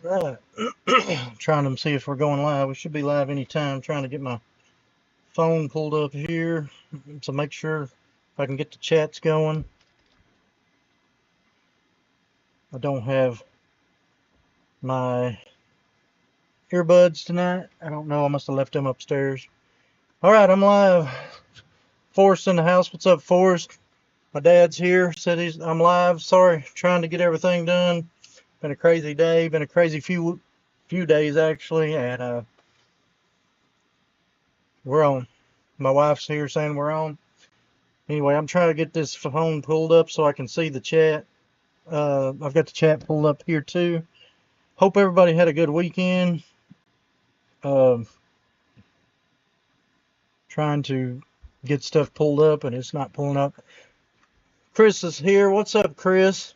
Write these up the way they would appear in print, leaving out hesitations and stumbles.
Right. Trying to see if we're going live. We should be live anytime. Trying to get my phone pulled up here to make sure if I can get the chats going. I don't have my earbuds tonight. I don't know. I must have left them upstairs. All right, I'm live. Forrest in the house. What's up, Forrest? My dad's here. Said I'm live. Sorry, trying to get everything done. Been a crazy day. Been a crazy few days actually, and we're on. My wife's here saying we're on. Anyway, I'm trying to get this phone pulled up so I can see the chat. I've got the chat pulled up here too. Hope everybody had a good weekend. Trying to get stuff pulled up and it's not pulling up. Chris is here. What's up, Chris?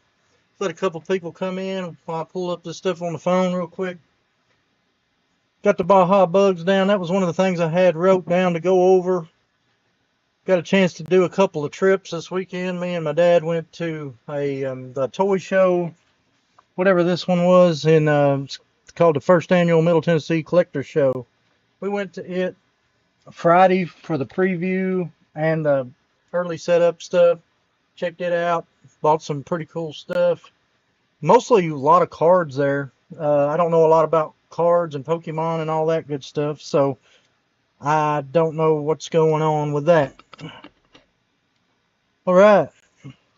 Let a couple people come in while I pull up this stuff on the phone real quick. Got the Baja bugs down. That was one of the things I had wrote down to go over. Got a chance to do a couple of trips this weekend. Me and my dad went to the toy show, whatever this one was, in it's called the First Annual Middle Tennessee Collector Show. We went to it Friday for the preview and the early setup stuff. Checked it out. Bought some pretty cool stuff. Mostly a lot of cards there. I don't know a lot about cards and Pokemon and all that good stuff, so I don't know what's going on with that. All right,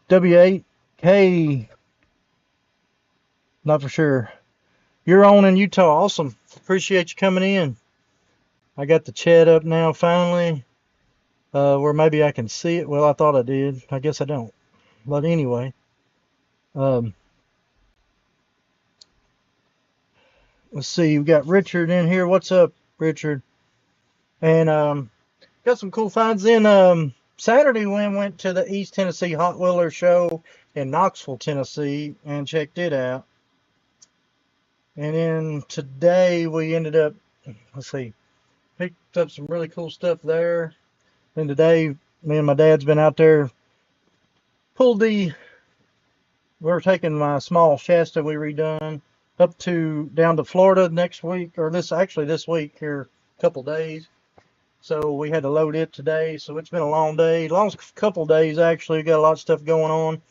W8K, not for sure. You're on in Utah. Awesome. Appreciate you coming in. I got the chat up now finally, where maybe I can see it. Well, I thought I did. I guess I don't. But anyway, let's see. We got Richard in here. What's up, Richard? And got some cool finds in. Saturday we went to the East Tennessee Hot Wheeler Show in Knoxville, Tennessee, and checked it out. And then today we ended up, let's see, picked up some really cool stuff there. Then today, me and my dad's been out there, we're taking my small Shasta we redone up to down to Florida next week, or this week here, a couple days. So we had to load it today. So it's been a long day, long couple days actually. Got a lot of stuff going on.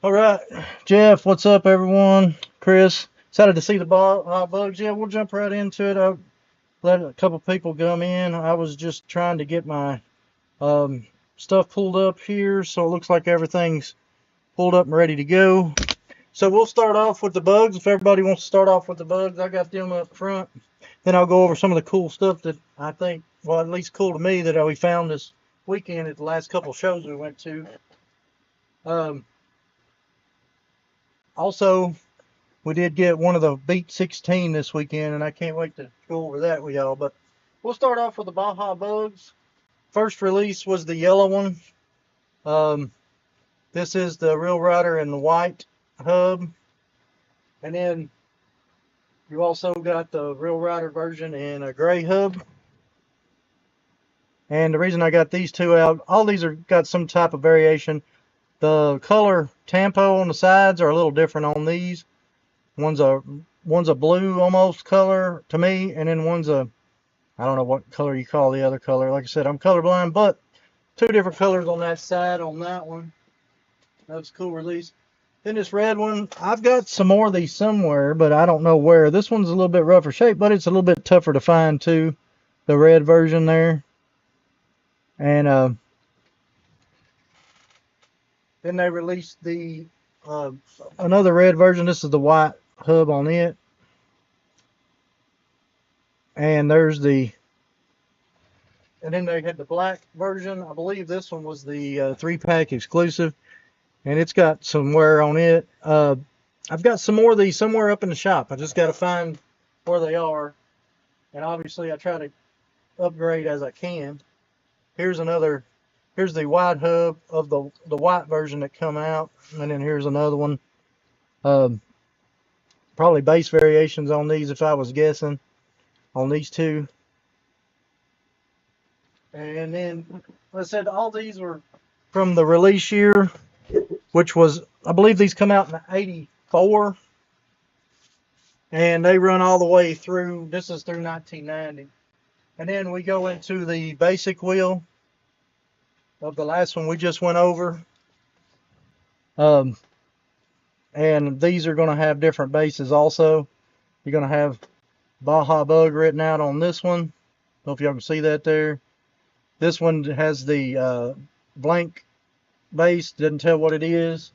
All right, Jeff, what's up, everyone? Chris, excited to see the bugs. Yeah, we'll jump right into it. I'll let a couple people come in. I was just trying to get my stuff pulled up here, so it looks like everything's pulled up and ready to go. So we'll start off with the bugs. If everybody wants to start off with the bugs, I got them up front. Then I'll go over some of the cool stuff that I think, well, at least cool to me, that we found this weekend at the last couple shows we went to. Also, we did get one of the Beat 16 this weekend, and I can't wait to go over that with y'all. But we'll start off with the Baja bugs. First release was the yellow one. This is the Real Rider in the white hub. And then you also got the Real Rider version in a gray hub. And the reason I got these two out, all these are got some type of variation. The color tampo on the sides are a little different on these. One's a blue almost color to me, and then one's a, I don't know what color you call the other color. Like I said, I'm colorblind, but two different colors on that side on that one. That was a cool release. Then this red one, I've got some more of these somewhere, but I don't know where. This one's a little bit rougher shape, but it's a little bit tougher to find too. The red version there. And then they released the another red version. This is the white hub on it. And there's the, and then they had the black version. I believe this one was the 3-pack exclusive. And it's got some wear on it. I've got some more of these somewhere up in the shop. I just got to find where they are. And obviously I try to upgrade as I can. Here's the white hub of the white version that come out. And then here's another one. Probably base variations on these if I was guessing on these two. And then, like I said, all these were from the release year, which was, I believe these come out in '84. And they run all the way through. This is through 1990. And then we go into the basic wheel of the last one we just went over. And these are going to have different bases also. You're going to have Baja Bug written out on this one. I don't know if y'all can see that there. This one has the blank base, doesn't tell what it is.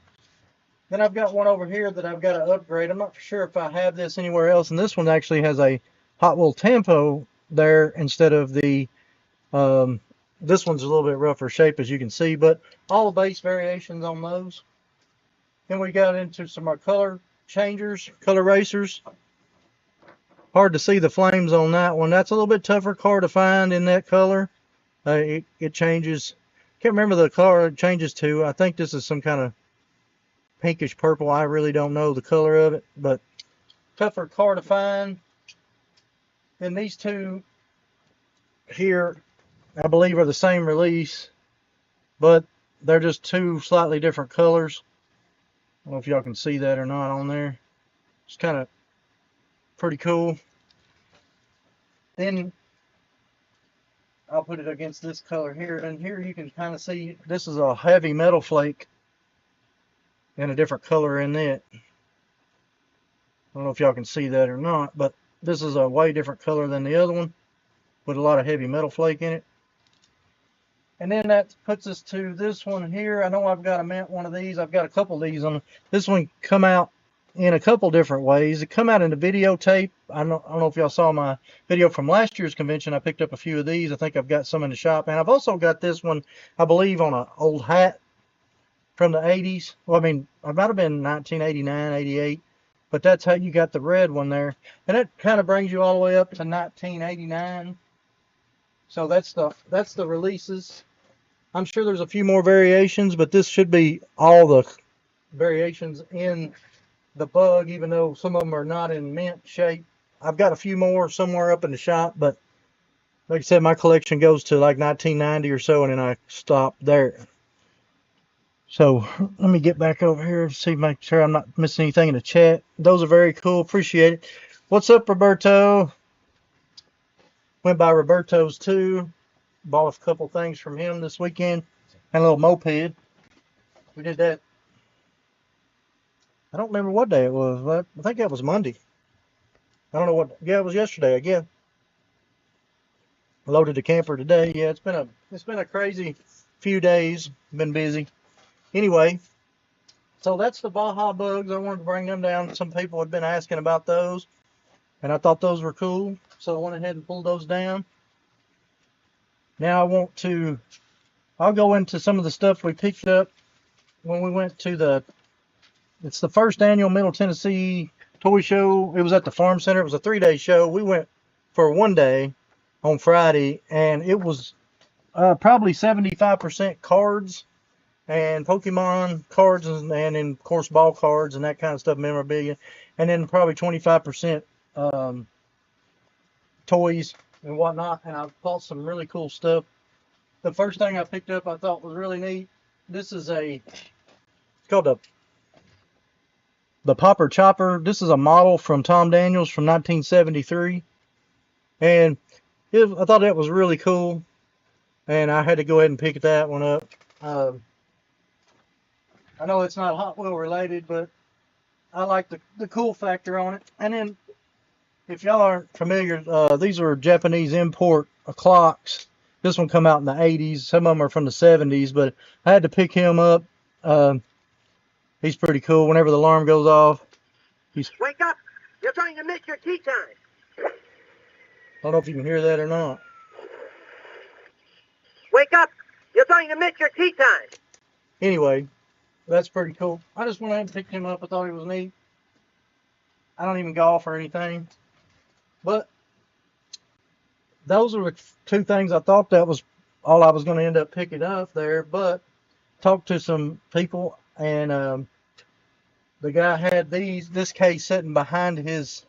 Then I've got one over here that I've got to upgrade. I'm not sure if I have this anywhere else. And this one actually has a Hot Wheel Tempo there instead of the, this one's a little bit rougher shape as you can see, but all the base variations on those. Then we got into some more color changers, color racers. Hard to see the flames on that one. That's a little bit tougher car to find in that color. It changes. Can't remember the color it changes to. I think this is some kind of pinkish purple. I really don't know the color of it, but tougher car to find. Then these two here, I believe, are the same release, but they're just two slightly different colors. I don't know if y'all can see that or not on there. It's kind of pretty cool. Then I'll put it against this color here, and here you can kind of see this is a heavy metal flake and a different color in it. I don't know if y'all can see that or not, but this is a way different color than the other one with a lot of heavy metal flake in it. And then that puts us to this one here. I know I've got a mint one of these. I've got a couple of these on. This one come out in a couple different ways. It come out in a videotape. I don't know if y'all saw my video from last year's convention. I picked up a few of these. I think I've got some in the shop. And I've also got this one, I believe, on an old hat from the 80s. Well, I mean, it might have been 1989, 88. But that's how you got the red one there. And it kind of brings you all the way up to 1989. So that's the releases. I'm sure there's a few more variations, but this should be all the variations in the bug, even though some of them are not in mint shape. I've got a few more somewhere up in the shop, but like I said, my collection goes to like 1990 or so, and then I stop there. So let me get back over here and see, make sure I'm not missing anything in the chat. Those are very cool. Appreciate it. What's up, Roberto? Went by Roberto's too. Bought a couple things from him this weekend. And a little moped. We did that. I don't remember what day it was. I think that was Monday. I don't know what. Yeah, it was yesterday again. Loaded the camper today. Yeah, it's been a crazy few days. Been busy. Anyway, so that's the Baja Bugs. I wanted to bring them down. Some people had been asking about those, and I thought those were cool, so I went ahead and pulled those down. Now I'll go into some of the stuff we picked up when we went to it's the first annual Middle Tennessee Toy Show. It was at the Farm Center. It was a 3-day show. We went for one day on Friday, and it was probably 75% cards and Pokemon cards, and then of course ball cards and that kind of stuff, memorabilia, and then probably 25% toys and whatnot. And I bought some really cool stuff. The first thing I picked up I thought was really neat. This is it's called the Popper Chopper. This is a model from Tom Daniels from 1973, and I thought that was really cool, and I had to go ahead and pick that one up. I know it's not Hot Wheel related, but I like the cool factor on it. And then, if y'all aren't familiar, these are Japanese import clocks. This one come out in the 80s. Some of them are from the 70s, but I had to pick him up. He's pretty cool. Whenever the alarm goes off, Wake up! You're trying to miss your tea time. I don't know if you can hear that or not. Wake up! You're trying to miss your tea time. Anyway, that's pretty cool. I just went ahead and picked him up. I thought he was neat. I don't even golf or anything, but those are the two things I thought that was all I was going to end up picking up there. But talked to some people, and the guy had this case sitting behind his.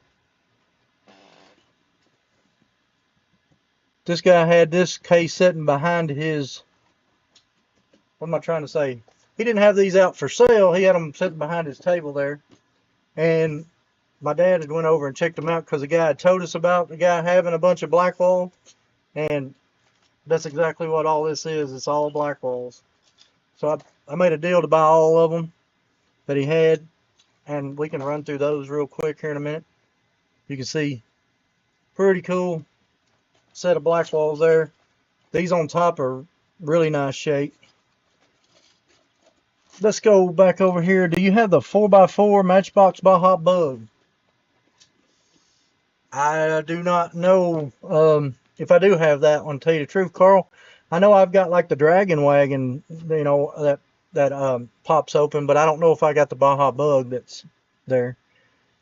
This guy had this case sitting behind his. What am I trying to say? He didn't have these out for sale. He had them sitting behind his table there, and my dad had went over and checked them out because the guy had told us about the guy having a bunch of black walls, and that's exactly what all this is. It's all black walls. So I made a deal to buy all of them that he had, and we can run through those real quick here in a minute. You can see pretty cool set of black walls there. These on top are really nice shape. Let's go back over here. Do you have the 4x4 Matchbox Baja Bug? I do not know if I do have that one, to tell you the truth, Carl. I know I've got like the Dragon Wagon, you know, that pops open, but I don't know if I got the Baja Bug that's there.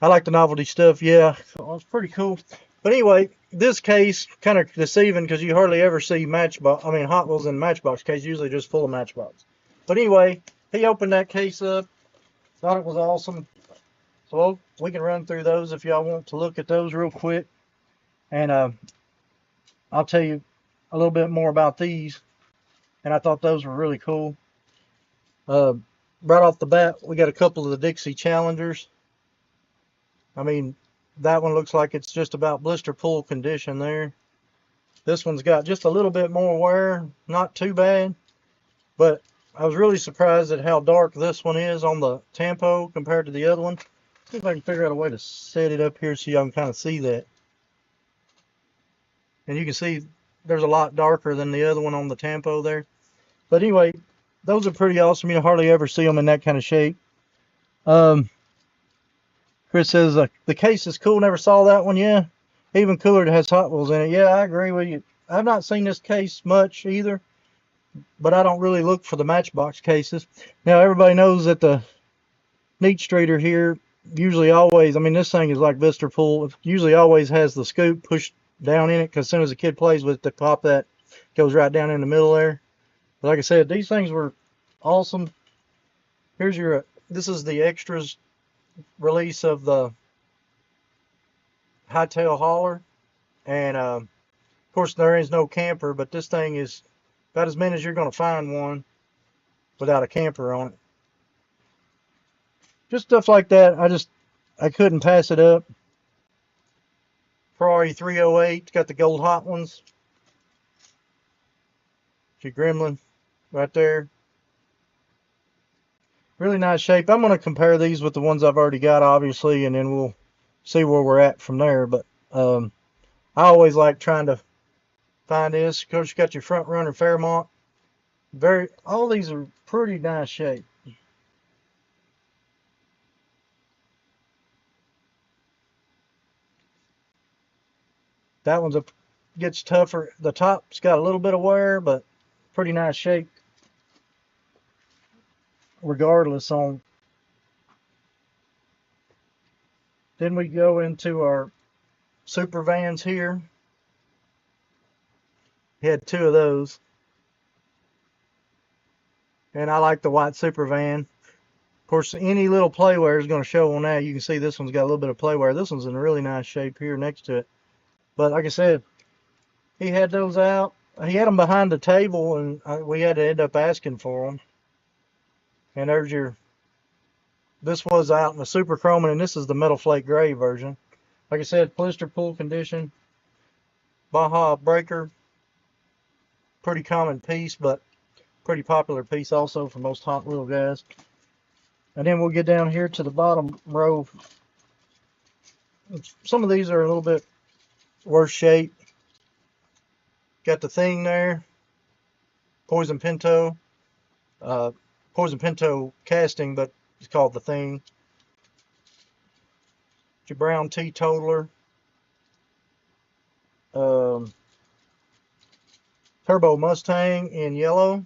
I like the novelty stuff, yeah. So it's pretty cool. But anyway, this case kind of deceiving because you hardly ever see Hot Wheels in Matchbox case, usually just full of Matchbox. But anyway, he opened that case up, thought it was awesome. So we can run through those if y'all want to look at those real quick. And I'll tell you a little bit more about these. And I thought those were really cool. Right off the bat, we got a couple of the Dixie Challengers. I mean, that one looks like it's just about blister pull condition there. This one's got just a little bit more wear, not too bad. But I was really surprised at how dark this one is on the Tampo compared to the other one. See if I can figure out a way to set it up here so y'all can kind of see that. And you can see there's a lot darker than the other one on the Tampo there. But anyway, those are pretty awesome. You hardly ever see them in that kind of shape. Chris says, the case is cool. Never saw that one. Yeah. Even cooler, it has Hot Wheels in it. Yeah, I agree with you. I've not seen this case much either, but I don't really look for the Matchbox cases. Now, everybody knows that the Neat Streeter here usually always, I mean, this thing is like blister pull. It usually always has the scoop pushed down in it because as soon as a kid plays with it, the pop that goes right down in the middle there. But like I said, these things were awesome. Here's your, this is the extras release of the Hightail Hauler. And of course, there is no camper, but this thing is about as many as you're going to find one without a camper on it. Just stuff like that. I couldn't pass it up. Ferrari 308, got the gold hot ones. Your Gremlin right there. Really nice shape. I'm going to compare these with the ones I've already got, obviously, and then we'll see where we're at from there. But I always like trying to find this. Of course, you got your Front Runner Fairmont. All these are pretty nice shape. That one's gets tougher. The top's got a little bit of wear, but pretty nice shape regardless on. Then we go into our super vans here. He had two of those. And I like the white super van. Of course, any little playwear is going to show on that. You can see this one's got a little bit of playwear. This one's in really nice shape here next to it. But like I said, he had those out. He had them behind the table, and we had to end up asking for them. And there's your, this was out in the super chrome, and this is the metal flake gray version. Like I said, blister pull condition. Baja breaker. Pretty common piece, but pretty popular piece also for most Hot Wheel guys. And then we'll get down here to the bottom row. Some of these are a little bit worse shape. Got the Thing there. Poison Pinto. Poison Pinto casting, but it's called the Thing. Your brown Teetotaler. Turbo Mustang in yellow.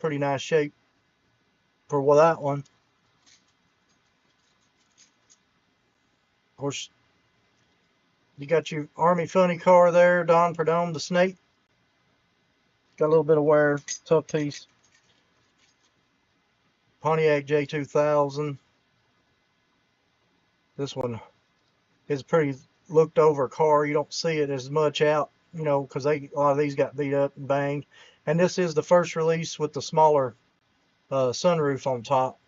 Pretty nice shape for that one. Of course, you got your Army Funny car there, Don Perdome, the Snake. Got a little bit of wear, tough piece. Pontiac J2000. This one is a pretty looked over car. You don't see it as much out, you know, because a lot of these got beat up and banged. And this is the first release with the smaller sunroof on top.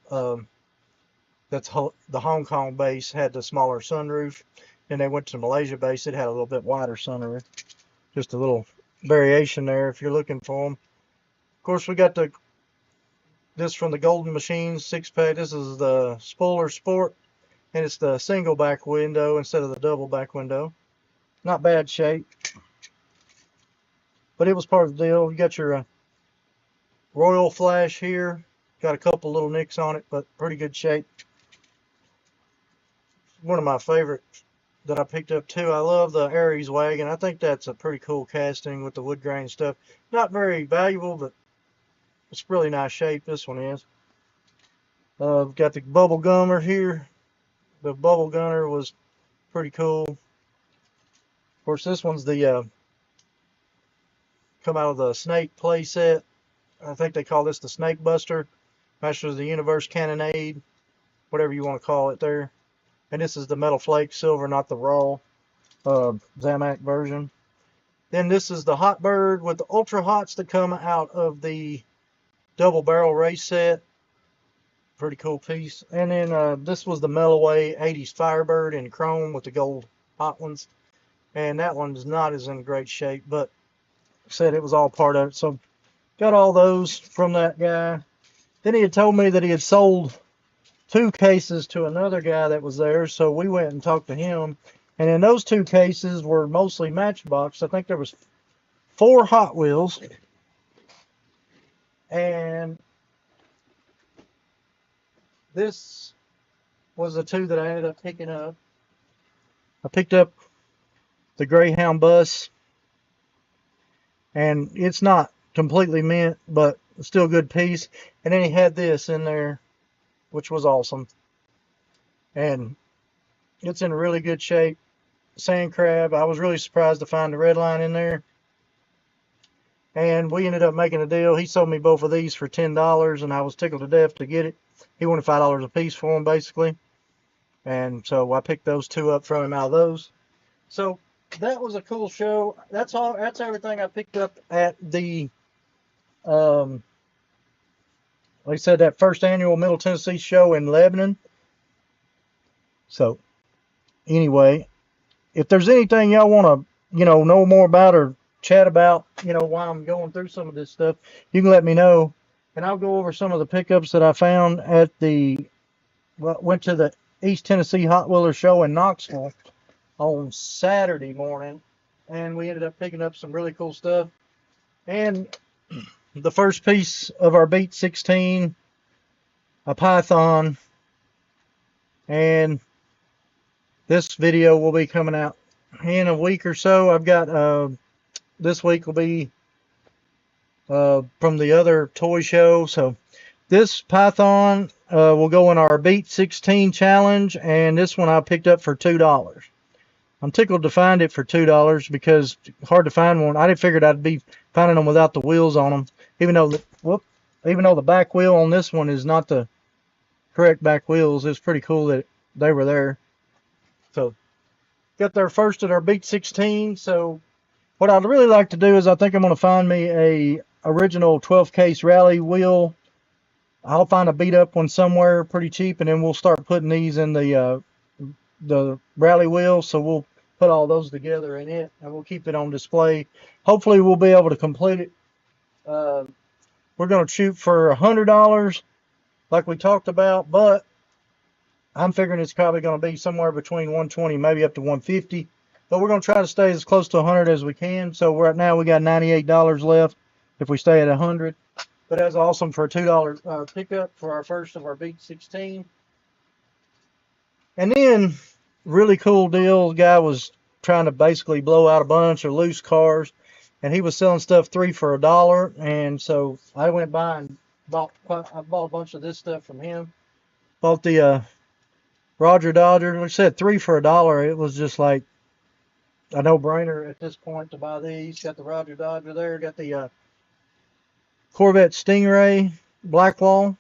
That's the Hong Kong base had the smaller sunroof. Then they went to the Malaysia base. It had a little bit wider sunroof. Just a little variation there if you're looking for them. Of course, we got this from the Golden Machines 6-pack. This is the Spoiler Sport, and it's the single back window instead of the double back window. Not bad shape, but it was part of the deal. You got your Royal Flash here. Got a couple little nicks on it, but pretty good shape. One of my favorites that I picked up too. I love the Aries wagon. I think that's a pretty cool casting with the wood grain stuff. Not very valuable, but it's really nice shape. This one is. We've got the bubble gunner here. The bubble gunner was pretty cool. Of course, this one's the come out of the Snake play set. I think they call this the Snake Buster. Masters of the Universe Cannonade, whatever you want to call it there. And this is the Metal Flake Silver, not the raw Zamac version. Then this is the Hot Bird with the Ultra Hots that come out of the Double Barrel Race set. Pretty cool piece. And then this was the Melloway 80s Firebird in chrome with the gold hot ones. And that one's not as in great shape, but said it was all part of it. So got all those from that guy. Then he had told me that he had sold 2 cases to another guy that was there, so we went and talked to him. And in those 2 cases were mostly Matchbox. I think there was 4 Hot Wheels, and this was the 2 that I ended up picking up. I picked up the Greyhound bus, and it's not completely mint, but still a good piece. And then he had this in there, which was awesome. And it's in really good shape. Sand crab. I was really surprised to find the red line in there. And we ended up making a deal. He sold me both of these for $10, and I was tickled to death to get it. He wanted $5 a piece for them, basically. And so I picked those 2 up from him out of those. So that was a cool show. That's all. That's everything I picked up at the like I said, that first annual Middle Tennessee show in Lebanon. So anyway, if there's anything y'all want to, know more about or chat about, while I'm going through some of this stuff, you can let me know. And I'll go over some of the pickups that I found at went to the East Tennessee Hot Wheeler show in Knoxville on Saturday morning. And we ended up picking up some really cool stuff. And the first piece of our Beat 16, a Python, and this video will be coming out in a week or so. I've got this week will be from the other toy show. So this Python will go in our Beat 16 challenge, and this one I picked up for $2. I'm tickled to find it for $2 because it's hard to find one. I didn't figure I'd be finding them without the wheels on them, even though the back wheel on this one is not the correct back wheels. It's pretty cool that they were there. So got there first at our Beat 16. So what I'd really like to do is I think I'm going to find me a original 12 case rally wheel. I'll find a beat up one somewhere pretty cheap, and then we'll start putting these in the rally wheel. So we'll put all those together in it, and we'll keep it on display. Hopefully we'll be able to complete it. We're going to shoot for $100 like we talked about, but I'm figuring it's probably going to be somewhere between 120, maybe up to 150. But we're going to try to stay as close to 100 as we can. So right now we got $98 left if we stay at 100. But that's awesome for a $2 pickup for our first of our Beat 16. And then, really cool deal. The guy was trying to basically blow out a bunch of loose cars, and he was selling stuff 3 for $1. And so I went by and bought a bunch of this stuff from him. Bought the Roger Dodger. We said 3 for $1. It was just like a no-brainer at this point to buy these. Got the Roger Dodger there. Got the Corvette Stingray Blackwall.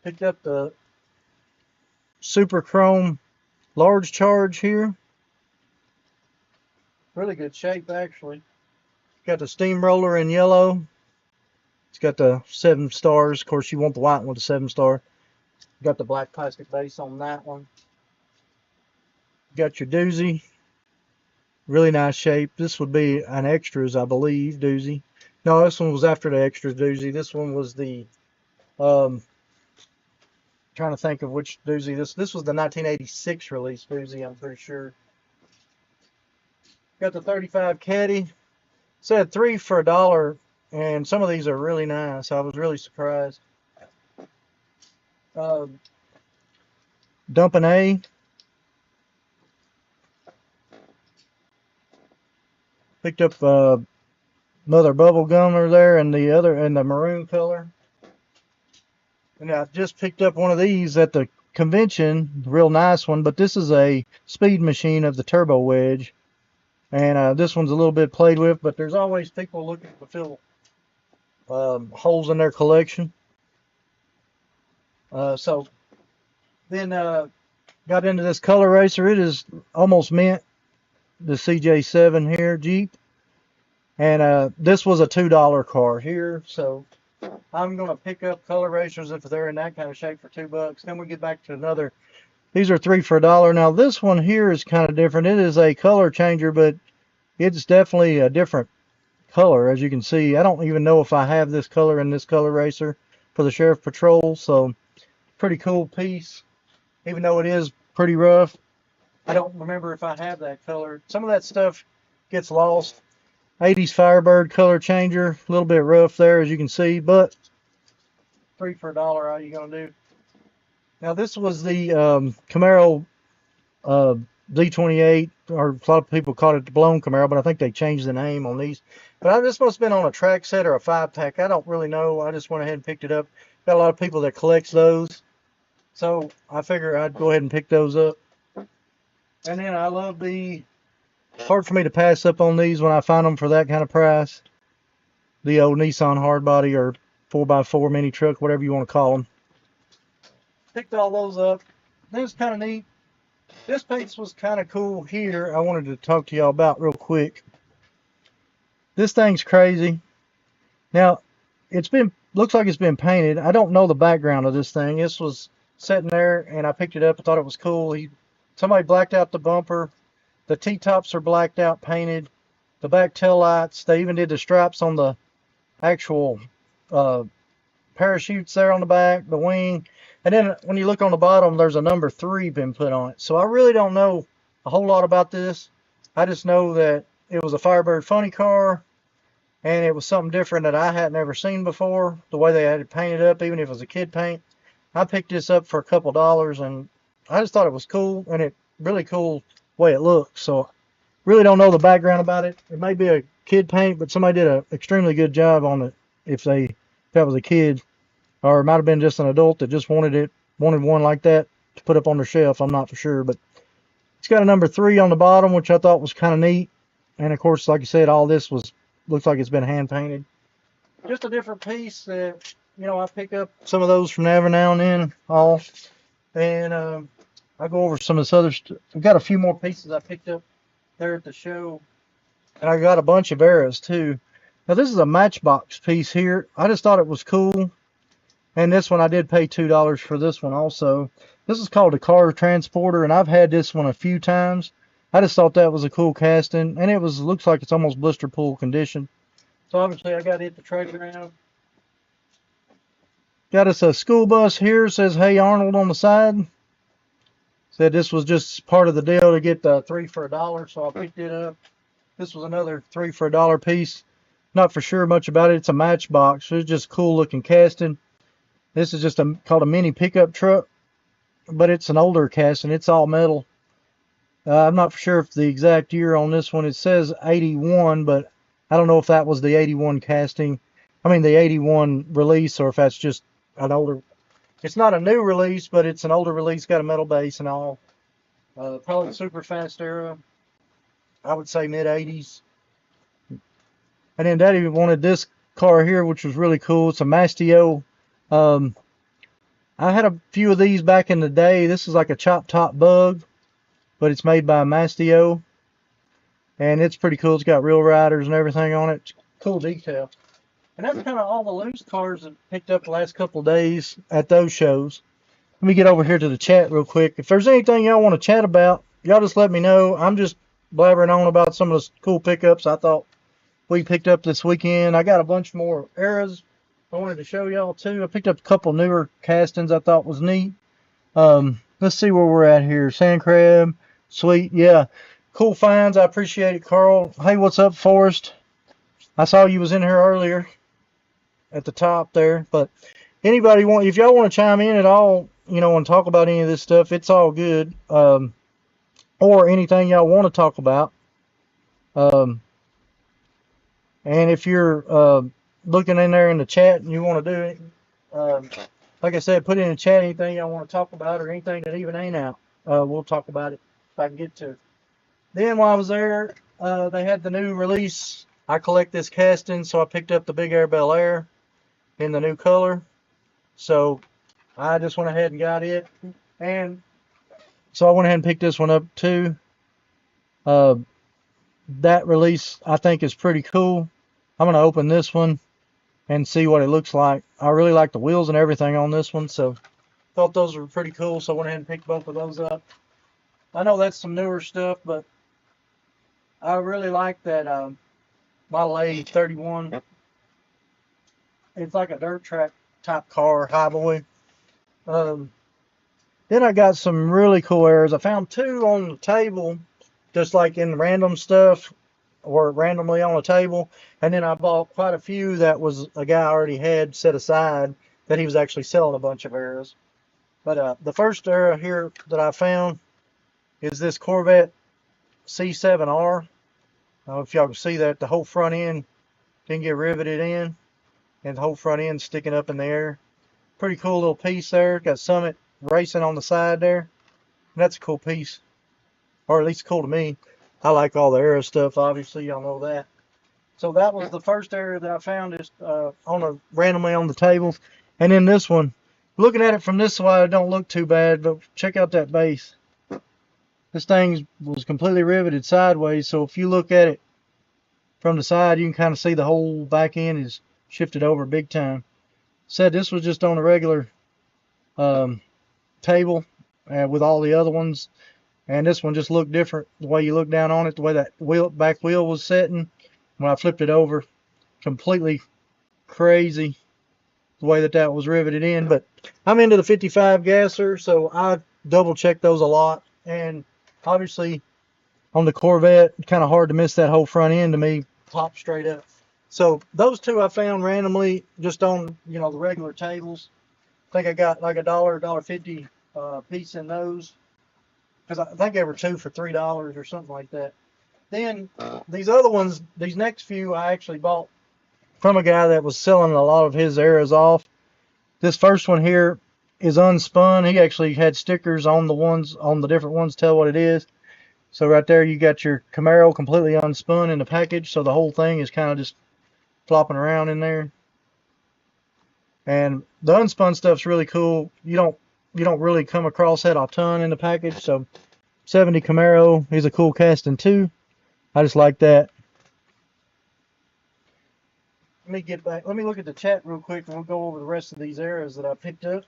Picked up the Super Chrome Large Charge here. Really good shape, actually. Got the Steamroller in yellow. It's got the 7 stars. Of course, you want the white one with the 7-star. Got the black plastic base on that one. Got your doozy. Really nice shape. This would be an extras, I believe, doozy. No, this one was after the extras doozy. This one was the, trying to think of which doozy. This was the 1986 release doozy, I'm pretty sure. Got the 35 caddy. Said 3 for $1, and some of these are really nice. I was really surprised. Dumping A. Picked up another bubble gummer there, and the other in the maroon color. And I just picked up one of these at the convention, real nice one. But this is a speed machine of the turbo wedge, and this one's a little bit played with. But there's always people looking to fill holes in their collection. So then got into this color racer. It is almost mint, the CJ7 here, Jeep. And this was a $2 car here. So I'm going to pick up color racers if they're in that kind of shape for $2. Then we get back to another. These are 3 for $1. Now this one here is kind of different. It is a color changer, but it's definitely a different color. As you can see, I don't even know if I have this color in this color racer for the Sheriff Patrol. So pretty cool piece, even though it is pretty rough. I don't remember if I have that color. Some of that stuff gets lost. 80s Firebird color changer, a little bit rough there, as you can see, but 3 for $1. How you gonna do? Now this was the Camaro D28, or a lot of people called it the blown Camaro, but I think they changed the name on these. But this must have been on a track set or a 5-pack. I don't really know. I just went ahead and picked it up. Got a lot of people that collects those, so I figure I'd go ahead and pick those up. And then I love the, hard for me to pass up on these when I find them for that kind of price. The old Nissan hardbody or 4x4 mini truck, whatever you want to call them. Picked all those up. This was kind of neat. This piece was kind of cool here. I wanted to talk to y'all about real quick. This thing's crazy. Now, looks like it's been painted. I don't know the background of this thing. This was sitting there and I picked it up. I thought it was cool. Somebody blacked out the bumper. The T-tops are blacked out, painted. The back tail lights. They even did the stripes on the actual parachutes there on the back, the wing. And then when you look on the bottom, there's a number 3 been put on it. So I really don't know a whole lot about this. I just know that it was a Firebird funny car, and it was something different that I hadn't ever seen before. The way they had it painted up, even if it was a kid paint. I picked this up for a couple dollars, and I just thought it was cool, and it really cool way it looks. So really don't know the background about it. It may be a kid paint, but somebody did an extremely good job on it if that was a kid, or it might have been just an adult that just wanted one like that to put up on their shelf. I'm not for sure, but it's got a number 3 on the bottom, which I thought was kind of neat. And of course, like I said, all this looks like it's been hand painted. Just a different piece that, I pick up some of those from every now and then, and I'll go over some of this other stuff. I've got a few more pieces I picked up there at the show, and I got a bunch of arrows too. Now this is a Matchbox piece here. I just thought it was cool, and this one I did pay $2 for this one also. This is called a car transporter, and I've had this one a few times. I just thought that was a cool casting, and looks like it's almost blister pool condition. So obviously I got it to trade around. Got us a school bus here. Says Hey Arnold on the side. Said this was just part of the deal to get the 3 for $1, so I picked it up. This was another 3 for $1 piece. Not for sure much about it. It's a Matchbox. It's just cool looking casting. This is just called a mini pickup truck, but it's an older casting. It's all metal. I'm not for sure if the exact year on this one. It says 81, but I don't know if that was the 81 casting. I mean the 81 release, or if that's just an older. It's not a new release, but it's an older release. Got a metal base and all. Probably super fast era. I would say mid 80s. And then Daddy wanted this car here, which was really cool. It's a Mastio. I had a few of these back in the day. This is like a chop top bug, but it's made by Mastio, and it's pretty cool. It's got real riders and everything on it. It's cool detail. And that's kind of all the loose cars that picked up the last couple of days at those shows. Let me get over here to the chat real quick. If there's anything y'all want to chat about, y'all just let me know. I'm just blabbering on about some of the cool pickups I thought we picked up this weekend. I got a bunch more eras I wanted to show y'all too. I picked up a couple newer castings I thought was neat. Let's see where we're at here. Sand crab, sweet, yeah. Cool finds. I appreciate it, Carl. Hey, what's up, Forrest? I saw you was in here earlier at the top there. But anybody if y'all want to chime in at all, and talk about any of this stuff, it's all good. Or anything y'all want to talk about. And if you're looking in there in the chat and you want to do it, like I said, put in the chat anything y'all want to talk about or anything that even ain't out. We'll talk about it if I can get to it. Then while I was there, they had the new release. I collect this casting, so I picked up the Big Air Bel Air in the new color. So I just went ahead and got it. And so I went ahead and picked this one up too. That release I think is pretty cool. I'm going to open this one and see what it looks like. I really like the wheels and everything on this one, so thought those were pretty cool, so I went ahead and picked both of those up. I know that's some newer stuff, but I really like that Model A 31. It's like a dirt track type car, highboy. Then I got some really cool errors. I found two on the table, just like in random stuff, or randomly on a table. And then I bought quite a few that was a guy already had set aside that he was actually selling a bunch of arrows. But the first arrow here that I found is this Corvette C7R. I don't know if y'all can see that. The whole front end didn't get riveted in, and the whole front end sticking up in the air. Pretty cool little piece there. Got Summit Racing on the side there. And that's a cool piece, or at least cool to me. I like all the aero stuff, obviously, y'all know that. So that was the first area that I found, just randomly on the table. And then this one, looking at it from this side, it don't look too bad, but check out that base. This thing was completely riveted sideways, so if you look at it from the side, you can kind of see the whole back end is shifted over big time. Said this was just on a regular table with all the other ones, and this one just looked different. The way you look down on it, the way that back wheel was setting, when I flipped it over, completely crazy the way that was riveted in. But I'm into the 55 gasser, so I double check those a lot. And obviously on the Corvette, kind of hard to miss that whole front end to me, pop straight up. So those two I found randomly just on the regular tables. I think I got like $1.50 piece in those, because I think they were two for $3 or something like that. Then these other ones, these next few, I actually bought from a guy that was selling a lot of his arrows off. This first one here is unspun. He actually had stickers on the different ones, tell what it is. So right there you got your Camaro completely unspun in the package, so the whole thing is kind of just flopping around in there. And the unspun stuff's really cool. You don't really come across that a ton in the package. So 70 Camaro is a cool casting too. I just like that. Let me get back. Let me look at the chat real quick, and we'll go over the rest of these arrows that I picked up.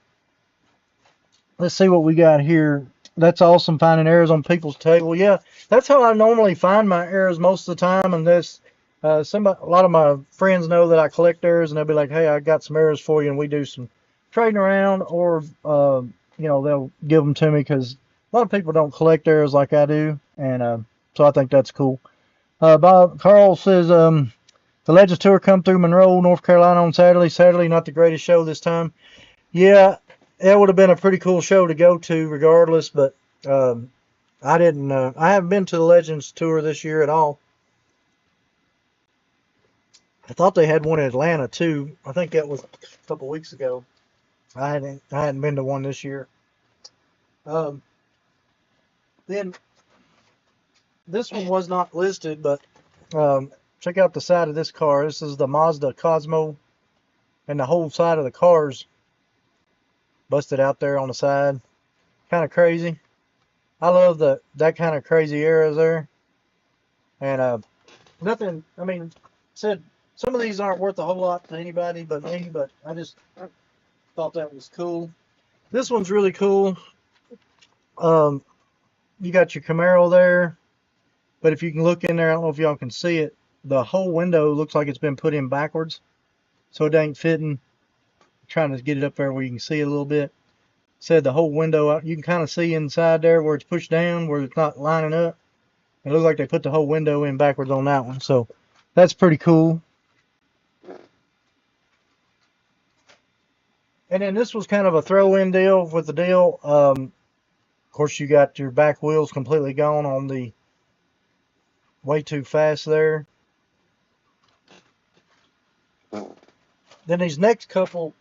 Let's see what we got here. That's awesome, finding arrows on people's table. Yeah, that's how I normally find my arrows most of the time. And this, a lot of my friends know that I collect arrows, and they'll be like, "Hey, I got some arrows for you," and we do some trading around, or they'll give them to me, because a lot of people don't collect arrows like I do, and so I think that's cool. Bob Carl says the Legends Tour come through Monroe, North Carolina on Saturday. Saturday, not the greatest show this time. Yeah, it would have been a pretty cool show to go to regardless, but I haven't been to the Legends Tour this year at all. I thought they had one in Atlanta too. I think that was a couple weeks ago. I hadn't been to one this year. Then this one was not listed, but check out the side of this car. This is the Mazda Cosmo, and the whole side of the car's busted out there on the side. Kind of crazy. I love that kind of crazy arrows there. And nothing, I mean, said Some of these aren't worth a whole lot to anybody but me, but I just thought that was cool. This one's really cool. You got your Camaro there, but if you can look in there, I don't know if y'all can see it. The whole window looks like it's been put in backwards, so it ain't fitting. I'm trying to get it up there where you can see it a little bit. Said the whole window, you can kind of see inside there where it's pushed down, where it's not lining up. It looks like they put the whole window in backwards on that one, so that's pretty cool. And then this was kind of a throw-in deal with the deal. Of course, you got your back wheels completely gone on the way too fast there. Then these next couple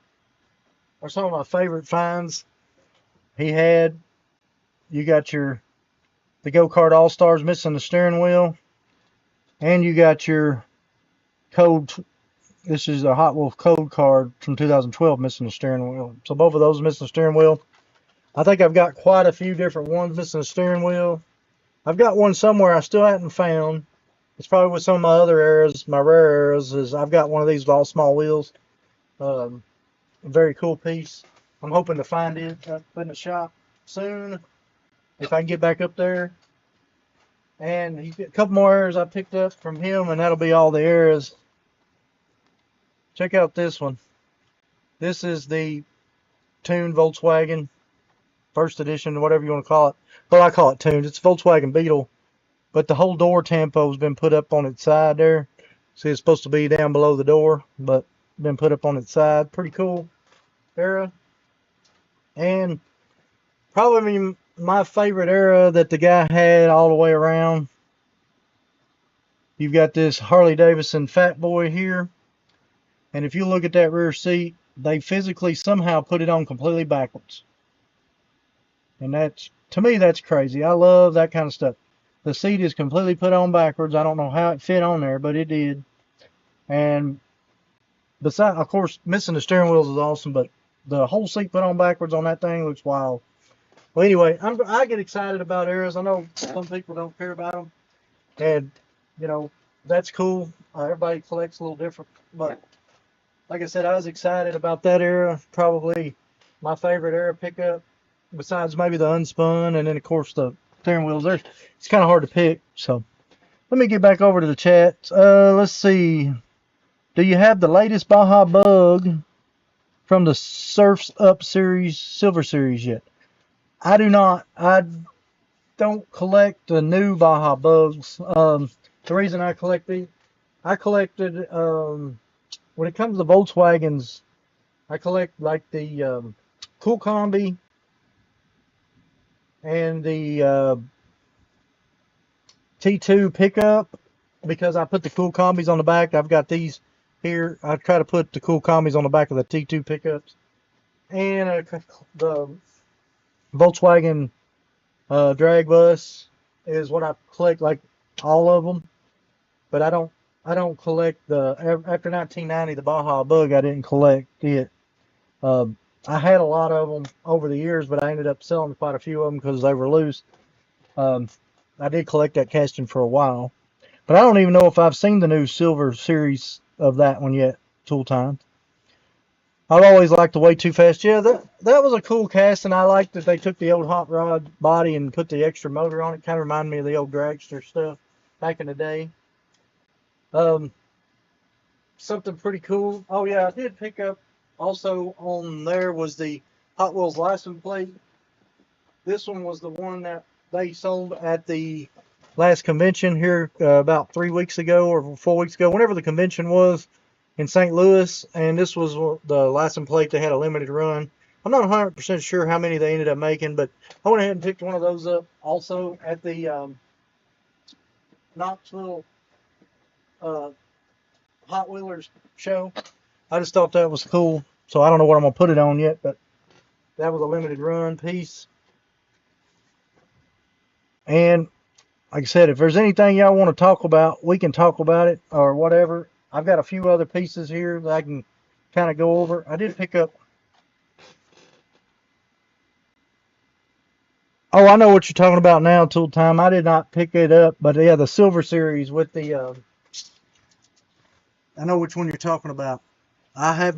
are some of my favorite finds he had. You got the Go-Kart All-Stars missing the steering wheel. And you got your code. This is a Hot Wheels code card from 2012 missing the steering wheel. So both of those missing the steering wheel. I think I've got quite a few different ones missing the steering wheel. I've got one somewhere I still haven't found. It's probably with some of my other eras, my rare eras, is I've got one of these with all small wheels. A very cool piece. I'm hoping to find it up in the shop soon if I can get back up there. And a couple more eras I picked up from him, and that'll be all the eras. Check out this one. This is the tuned Volkswagen first edition, whatever you want to call it. Well, I call it tuned. It's Volkswagen Beetle, but the whole door tampo has been put up on its side there. See, it's supposed to be down below the door, but been put up on its side. Pretty cool era. And probably my favorite era that the guy had all the way around. You've got this Harley Davidson Fat Boy here. And if you look at that rear seat, they physically somehow put it on completely backwards. And that's, to me, that's crazy. I love that kind of stuff. The seat is completely put on backwards. I don't know how it fit on there, but it did. And besides, of course, missing the steering wheels is awesome, but the whole seat put on backwards on that thing looks wild. Well, anyway, I get excited about eras. I know some people don't care about them. And, you know, that's cool. Everybody collects a little different. But like I said, I was excited about that era. Probably my favorite era pickup, besides maybe the unspun, and then of course the steering wheels. There, it's kind of hard to pick. So let me get back over to the chat. Let's see. Do you have the latest Baja Bug from the Surfs Up series, Silver series yet? I do not. I don't collect the new Baja Bugs. The reason I collect these, I collected. When it comes to Volkswagens, I collect like the Cool Combi and the T2 pickup, because I put the Cool Combis on the back. I've got these here. I try to put the Cool Combis on the back of the T2 pickups. And the Volkswagen drag bus is what I collect, like all of them. But I don't collect after 1990, the Baja Bug, I didn't collect it. I had a lot of them over the years, but I ended up selling quite a few of them because they were loose. I did collect that casting for a while, but I don't even know if I've seen the new Silver series of that one yet. Tool Time. I've always liked the Way Too Fast. Yeah, that was a cool casting. I liked that they took the old hot rod body and put the extra motor on it. Kind of reminded me of the old dragster stuff back in the day. Something pretty cool. Oh yeah, I did pick up also on there was the Hot Wheels license plate. This one was the one that they sold at the last convention here about 3 weeks ago or 4 weeks ago, whenever the convention was in St. Louis. And this was the license plate. They had a limited run. I'm not 100% sure how many they ended up making, but I went ahead and picked one of those up also at the Knoxville Hot Wheelers show. I just thought that was cool. So I don't know what I'm going to put it on yet, but that was a limited run piece. And like I said, if there's anything y'all want to talk about, we can talk about it or whatever. I've got a few other pieces here that I can kind of go over. I did pick up. Oh, I know what you're talking about now, Tool Time. I did not pick it up, but yeah, the Silver series with the I know which one you're talking about. I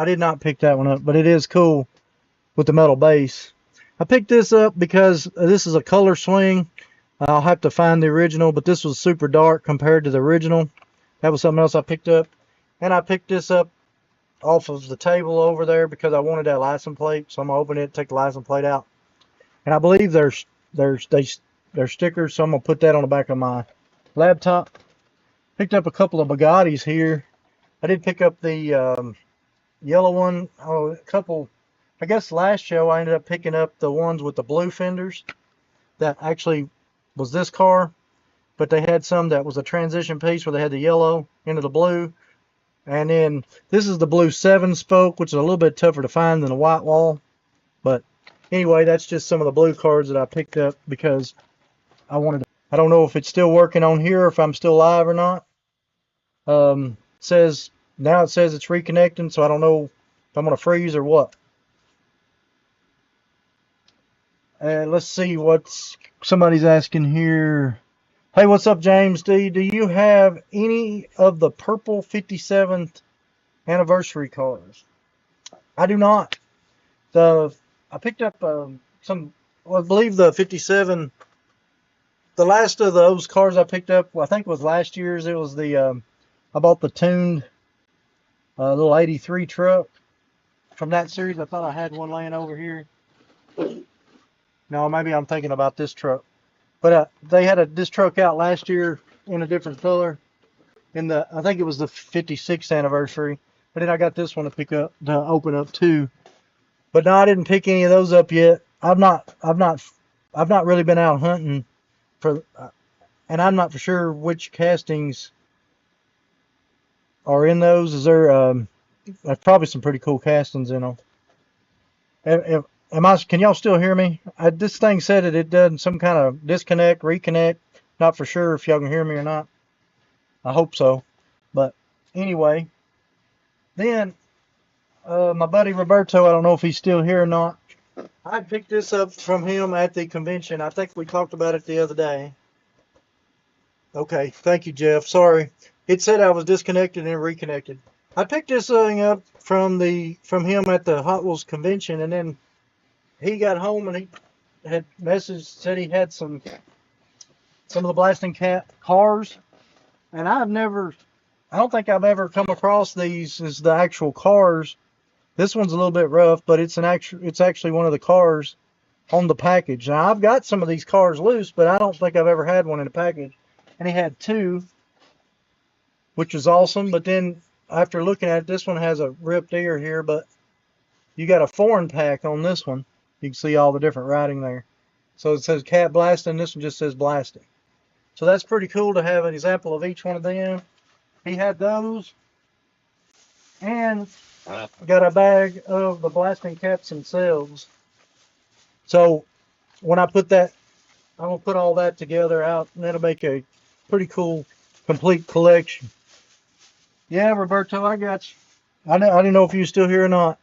did not pick that one up, but it is cool with the metal base. I picked this up because this is a color swing. I'll have to find the original, but this was super dark compared to the original. That was something else I picked up. And I picked this up off of the table over there because I wanted that license plate. So I'm going to open it, take the license plate out. And I believe they're stickers, so I'm going to put that on the back of my laptop. Picked up a couple of Bugattis here. I did pick up the yellow one. Oh, a couple. I guess last show I ended up picking up the ones with the blue fenders. That actually was this car, but they had some that was a transition piece where they had the yellow into the blue. And then this is the blue 7-spoke, which is a little bit tougher to find than the white wall. But anyway, that's just some of the blue cards that I picked up because I wanted to. I don't know if it's still working on here, if I'm still live or not. Now it says it's reconnecting, so I don't know if I'm going to freeze or what. Let's see what's somebody's asking here. Hey, what's up, James D? Do you have any of the purple 57th anniversary cars? I do not. I picked up some. Well, I believe the 57. The last of those cars I picked up, well, I think it was last year's. It was the I bought the tuned little 83 truck from that series. I thought I had one laying over here. No, maybe I'm thinking about this truck. But they had this truck out last year in a different color. I think it was the 56th anniversary. But then I got this one to open up too. But no, I didn't pick any of those up yet. I've not really been out hunting and I'm not for sure which castings are in those. There's probably some pretty cool castings in them. Can y'all still hear me? This thing said it done some kind of disconnect, reconnect. Not for sure if y'all can hear me or not. I hope so. But anyway, then my buddy Roberto, I don't know if he's still here or not. I picked this up from him at the convention. I think we talked about it the other day. Okay, thank you, Jeff. Sorry. It said I was disconnected and reconnected. I picked this thing up from him at the Hot Wheels convention, and then he got home and he had said he had some of the blasting cat cars, and I don't think I've ever come across these as the actual cars. This one's a little bit rough, but it's actually one of the cars on the package. Now I've got some of these cars loose, but I don't think I've ever had one in a package. And he had two, which was awesome. But then after looking at it, this one has a ripped ear here, but you got a foreign pack on this one. You can see all the different writing there. So it says cat blasting. This one just says blasting. So that's pretty cool to have an example of each one of them. He had those. And got a bag of the blasting cats themselves. So when I put that, I'm going to put all that together out, and that'll make a pretty cool, complete collection. Yeah, Roberto, I got you. I didn't know if you were still here or not.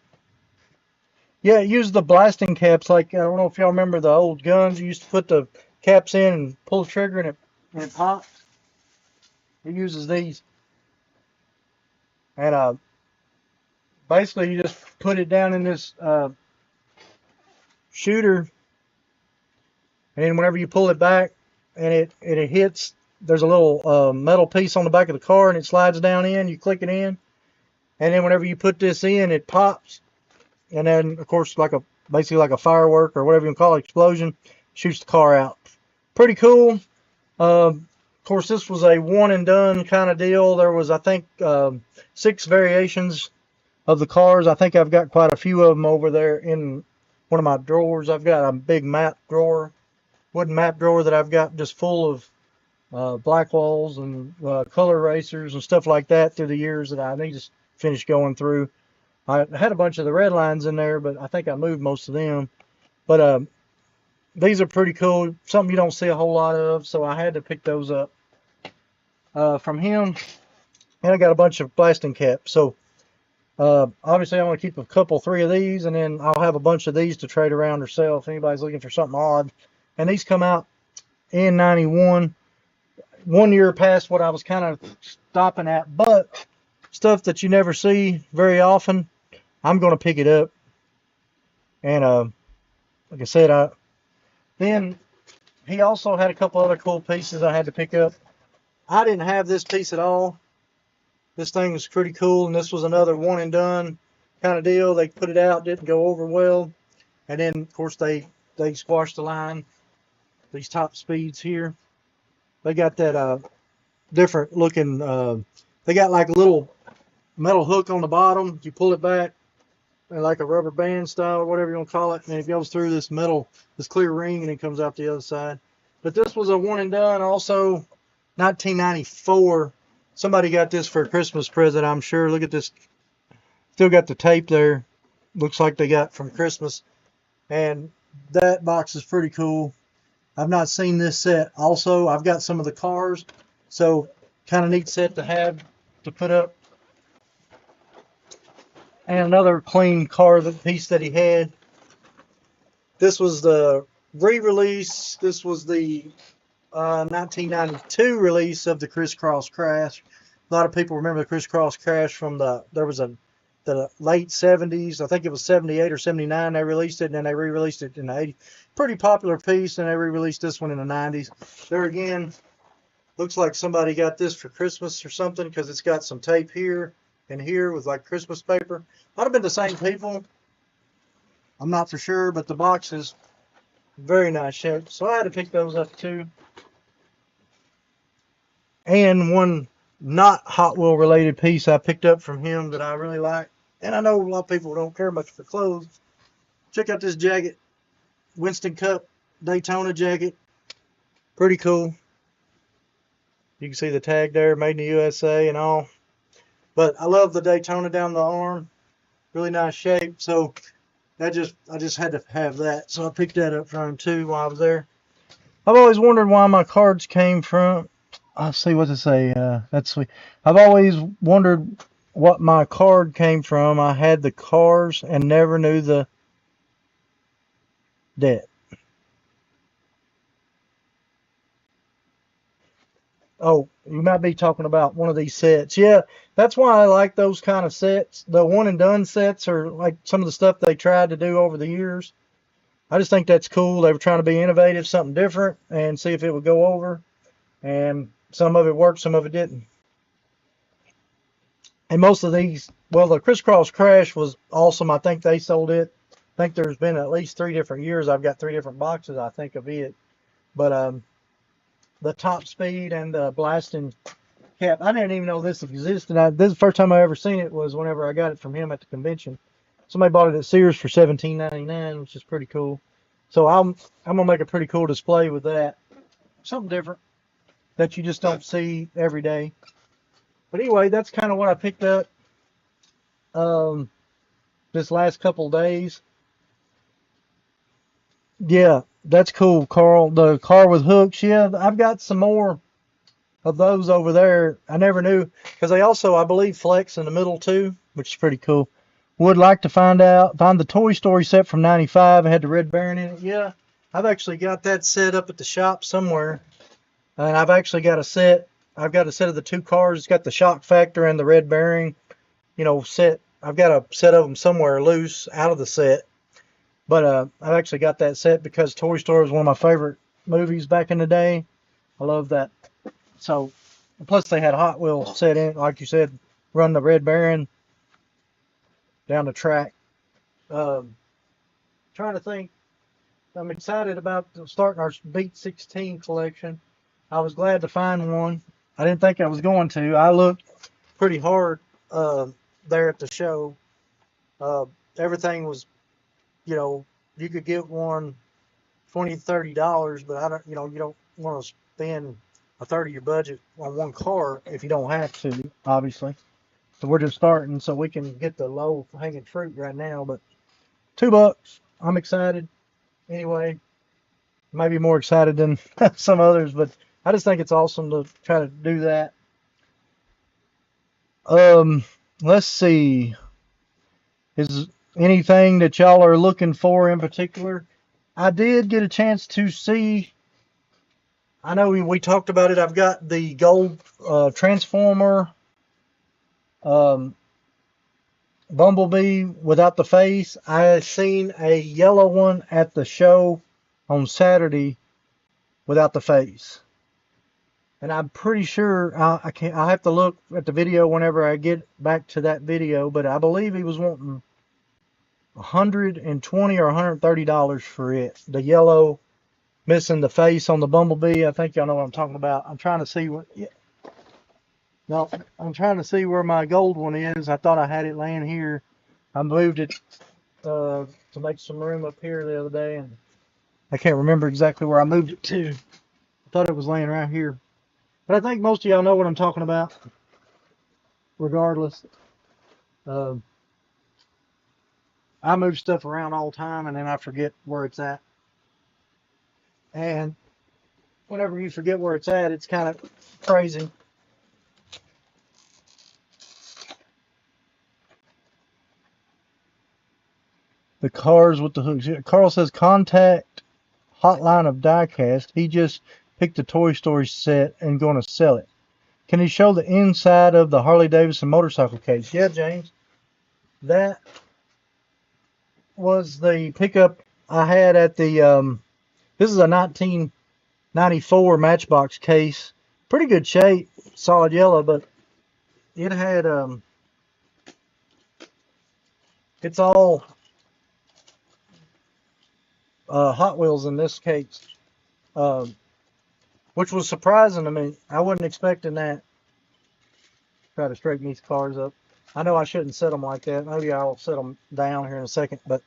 Yeah, use the blasting caps. Like, I don't know if y'all remember the old guns. You used to put the caps in and pull the trigger and it pops. It uses these. And basically you just put it down in this shooter, and then whenever you pull it back and it hits, there's a little metal piece on the back of the car, and it slides down in. You click it in, and then whenever you put this in, it pops. And then, of course, basically like a firework or whatever you call it, explosion, shoots the car out. Pretty cool. Of course, this was a one and done kind of deal. There was, I think, 6 variations of the cars. I think I've got quite a few of them over there in one of my drawers. I've got a big map drawer, wooden map drawer that I've got just full of black walls and color erasers and stuff like that through the years that I need to finish going through. I had a bunch of the red lines in there, but I think I moved most of them. But these are pretty cool. Something you don't see a whole lot of, so I had to pick those up from him. And I got a bunch of blasting caps. So obviously I'm going to keep a couple, 3 of these, and then I'll have a bunch of these to trade around or sell if anybody's looking for something odd. And these come out in 91, 1 year past what I was kind of stopping at, but stuff that you never see very often, I'm going to pick it up. And like I said, then he also had a couple other cool pieces I had to pick up. I didn't have this piece at all. This thing was pretty cool, and this was another one and done kind of deal. They put it out, didn't go over well, and then of course they squashed the line. These top speeds here, they got that different looking. They got like a little metal hook on the bottom. You pull it back, and like a rubber band style, or whatever you want to call it, and it goes through this clear ring, and it comes out the other side. But this was a one and done. Also, 1994. Somebody got this for a Christmas present, I'm sure. Look at this. Still got the tape there. Looks like they got from Christmas. And that box is pretty cool. I've not seen this set. Also, I've got some of the cars. So, kind of neat set to have to put up. And another clean car piece that he had. This was the re-release. This was the 1992 release of the Crisscross Crash. A lot of people remember the Crisscross Crash from the late 70s. I think it was 78 or 79 they released it, and then they re-released it in the 80s. Pretty popular piece, and they re-released this one in the 90s. There again, looks like somebody got this for Christmas or something, because it's got some tape here and here with like Christmas paper. Might have been the same people. I'm not for sure, but the box is very nice shape. So I had to pick those up too. And one not Hot Wheel related piece I picked up from him that I really like. And I know a lot of people don't care much for clothes. Check out this jacket. Winston Cup Daytona jacket. Pretty cool. You can see the tag there, made in the USA and all. But I love the Daytona down the arm. Really nice shape. So I just had to have that. So I picked that up from him too while I was there. I've always wondered why my cards came from. I'll see what to say. That's sweet. I've always wondered what my card came from. I had the cars and never knew the debt. Oh, you might be talking about one of these sets. Yeah, that's why I like those kind of sets. The one and done sets are like some of the stuff they tried to do over the years. I just think that's cool. They were trying to be innovative, something different, and see if it would go over. And some of it worked, some of it didn't. And most of these, well, the Crisscross Crash was awesome. I think they sold it. I think there's been at least 3 different years. I've got 3 different boxes, I think, of it. But the top speed and the blasting cap, I didn't even know this existed. This is the first time I ever seen it was whenever I got it from him at the convention. Somebody bought it at Sears for $17.99, which is pretty cool. So I'm gonna make a pretty cool display with that. Something different that you just don't see every day. But anyway, that's kind of what I picked up this last couple days. Yeah, that's cool, Carl. The car with hooks. Yeah, I've got some more of those over there. I never knew, because they also, I believe, flex in the middle too, which is pretty cool. Would like to find the Toy Story set from '95. It had the Red Baron in it. Yeah, I've actually got that set up at the shop somewhere. And I've actually got a set. I've got a set of the 2 cars. It's got the shock factor and the red bearing, set. I've got a set of them somewhere loose out of the set. But I've actually got that set because Toy Story was one of my favorite movies back in the day. I love that. So, plus they had Hot Wheels set in, like you said, run the Red Baron down the track. Trying to think. I'm excited about starting our Beat 16 collection. I was glad to find one. I didn't think I was going to. I looked pretty hard there at the show. Everything was, you could get one $20, $30, but I don't, you don't want to spend a third of your budget on one car if you don't have to, obviously. So we're just starting, so we can get the low hanging fruit right now. But $2, I'm excited. Anyway, maybe more excited than some others, but I just think it's awesome to try to do that. Let's see. Is anything that y'all are looking for in particular? I did get a chance to see. I know we talked about it. I've got the gold Transformer Bumblebee without the face. I seen a yellow one at the show on Saturday without the face. And I'm pretty sure I can't. I have to look at the video whenever I get back to that video. But I believe he was wanting $120 or $130 for it. The yellow missing the face on the Bumblebee. I think y'all know what I'm talking about. I'm trying to see what. Yeah. No, I'm trying to see where my gold one is. I thought I had it laying here. I moved it to make some room up here the other day, and I can't remember exactly where I moved it to. I thought it was laying right here. But I think most of y'all know what I'm talking about, regardless. I move stuff around all the time, and then I forget where it's at. And whenever you forget where it's at, it's kind of crazy. The cars with the hooks. Carl says, contact hotline of diecast. He just picked a Toy Story set and going to sell it. Can he show the inside of the Harley Davidson motorcycle case? Yeah, James. That was the pickup I had at the, this is a 1994 Matchbox case. Pretty good shape, solid yellow, but it had, it's all Hot Wheels in this case, which was surprising to me. I wasn't expecting that. Try to straighten these cars up. I know I shouldn't set them like that. Maybe I'll set them down here in a second. But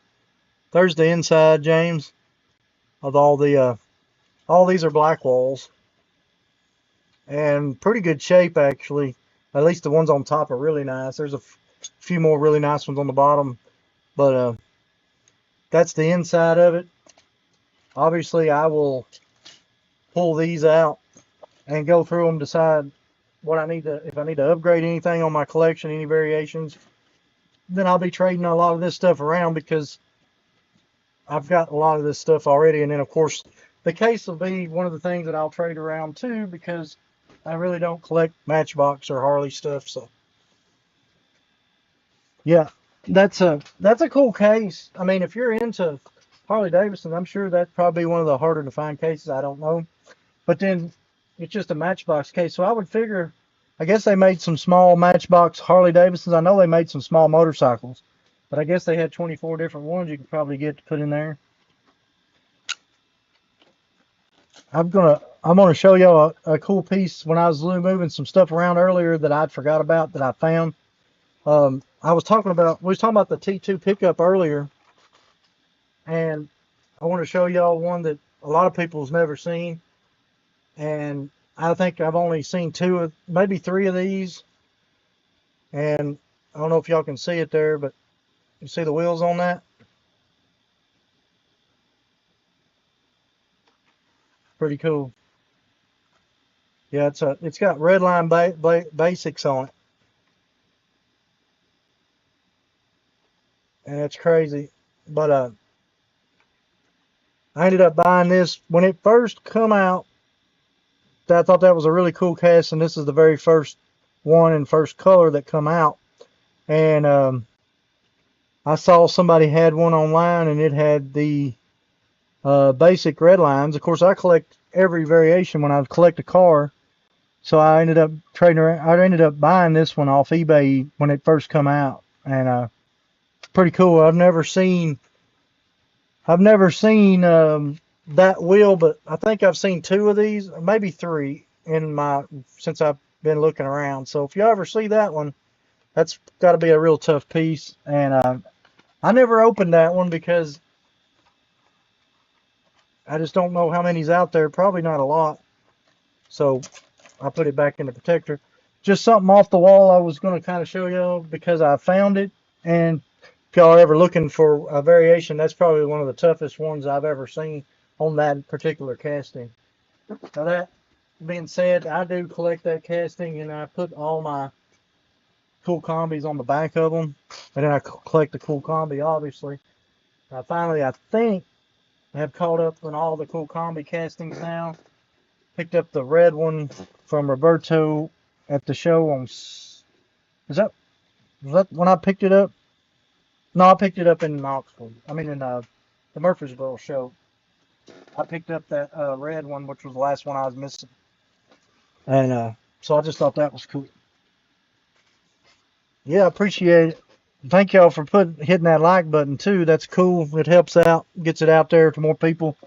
there's the inside, James, of all the, all these are black walls. And pretty good shape, actually. At least the ones on top are really nice. There's a few more really nice ones on the bottom. But that's the inside of it. Obviously, I will pull these out and go through them, decide what I need to, if I need to upgrade anything on my collection, any variations. Then I'll be trading a lot of this stuff around because I've got a lot of this stuff already. And then, of course, the case will be one of the things that I'll trade around too, because I really don't collect Matchbox or Harley stuff. So, yeah, that's a cool case. I mean, if you're into Harley Davidson, I'm sure that's probably one of the harder to find cases. I don't know. But then it's just a Matchbox case. So I would figure, I guess they made some small Matchbox Harley Davidsons. I know they made some small motorcycles, but I guess they had 24 different ones you could probably get to put in there. I'm gonna show y'all a cool piece when I was moving some stuff around earlier that I'd forgot about that I found. We was talking about the T2 pickup earlier, and I want to show y'all one that a lot of people's never seen. And I think I've only seen maybe three of these. And I don't know if y'all can see it there, but you see the wheels on that? Pretty cool. Yeah, it's got Redline basics on it. And it's crazy. But I ended up buying this when it first come out. I thought that was a really cool cast, and this is the very first one and first color that come out. And I saw somebody had one online, and it had the basic red lines. Of course, I collect every variation when I collect a car, so I ended up buying this one off eBay when it first come out, and it's pretty cool. I've never seen that wheel, but I think I've seen two of these, maybe three, since I've been looking around. So if you ever see that one, that's got to be a real tough piece. And I never opened that one because I just don't know how many's out there. Probably not a lot. So I put it back in the protector. Just something off the wall I was going to kind of show y'all because I found it. And if y'all are ever looking for a variation, that's probably one of the toughest ones I've ever seen on that particular casting. Now that being said, I do collect that casting, and I put all my cool combis on the back of them, and then I collect the cool combi, obviously. I think I have caught up on all the cool combi castings now. Picked up the red one from Roberto at the show on, is that Was that when I picked it up? No, I picked it up in Knoxville. I mean, in the Murfreesboro show. I picked up that red one, which was the last one I was missing. And so I just thought that was cool. Yeah, I appreciate it. Thank y'all for hitting that like button too. That's cool. It helps out, gets it out there to more people.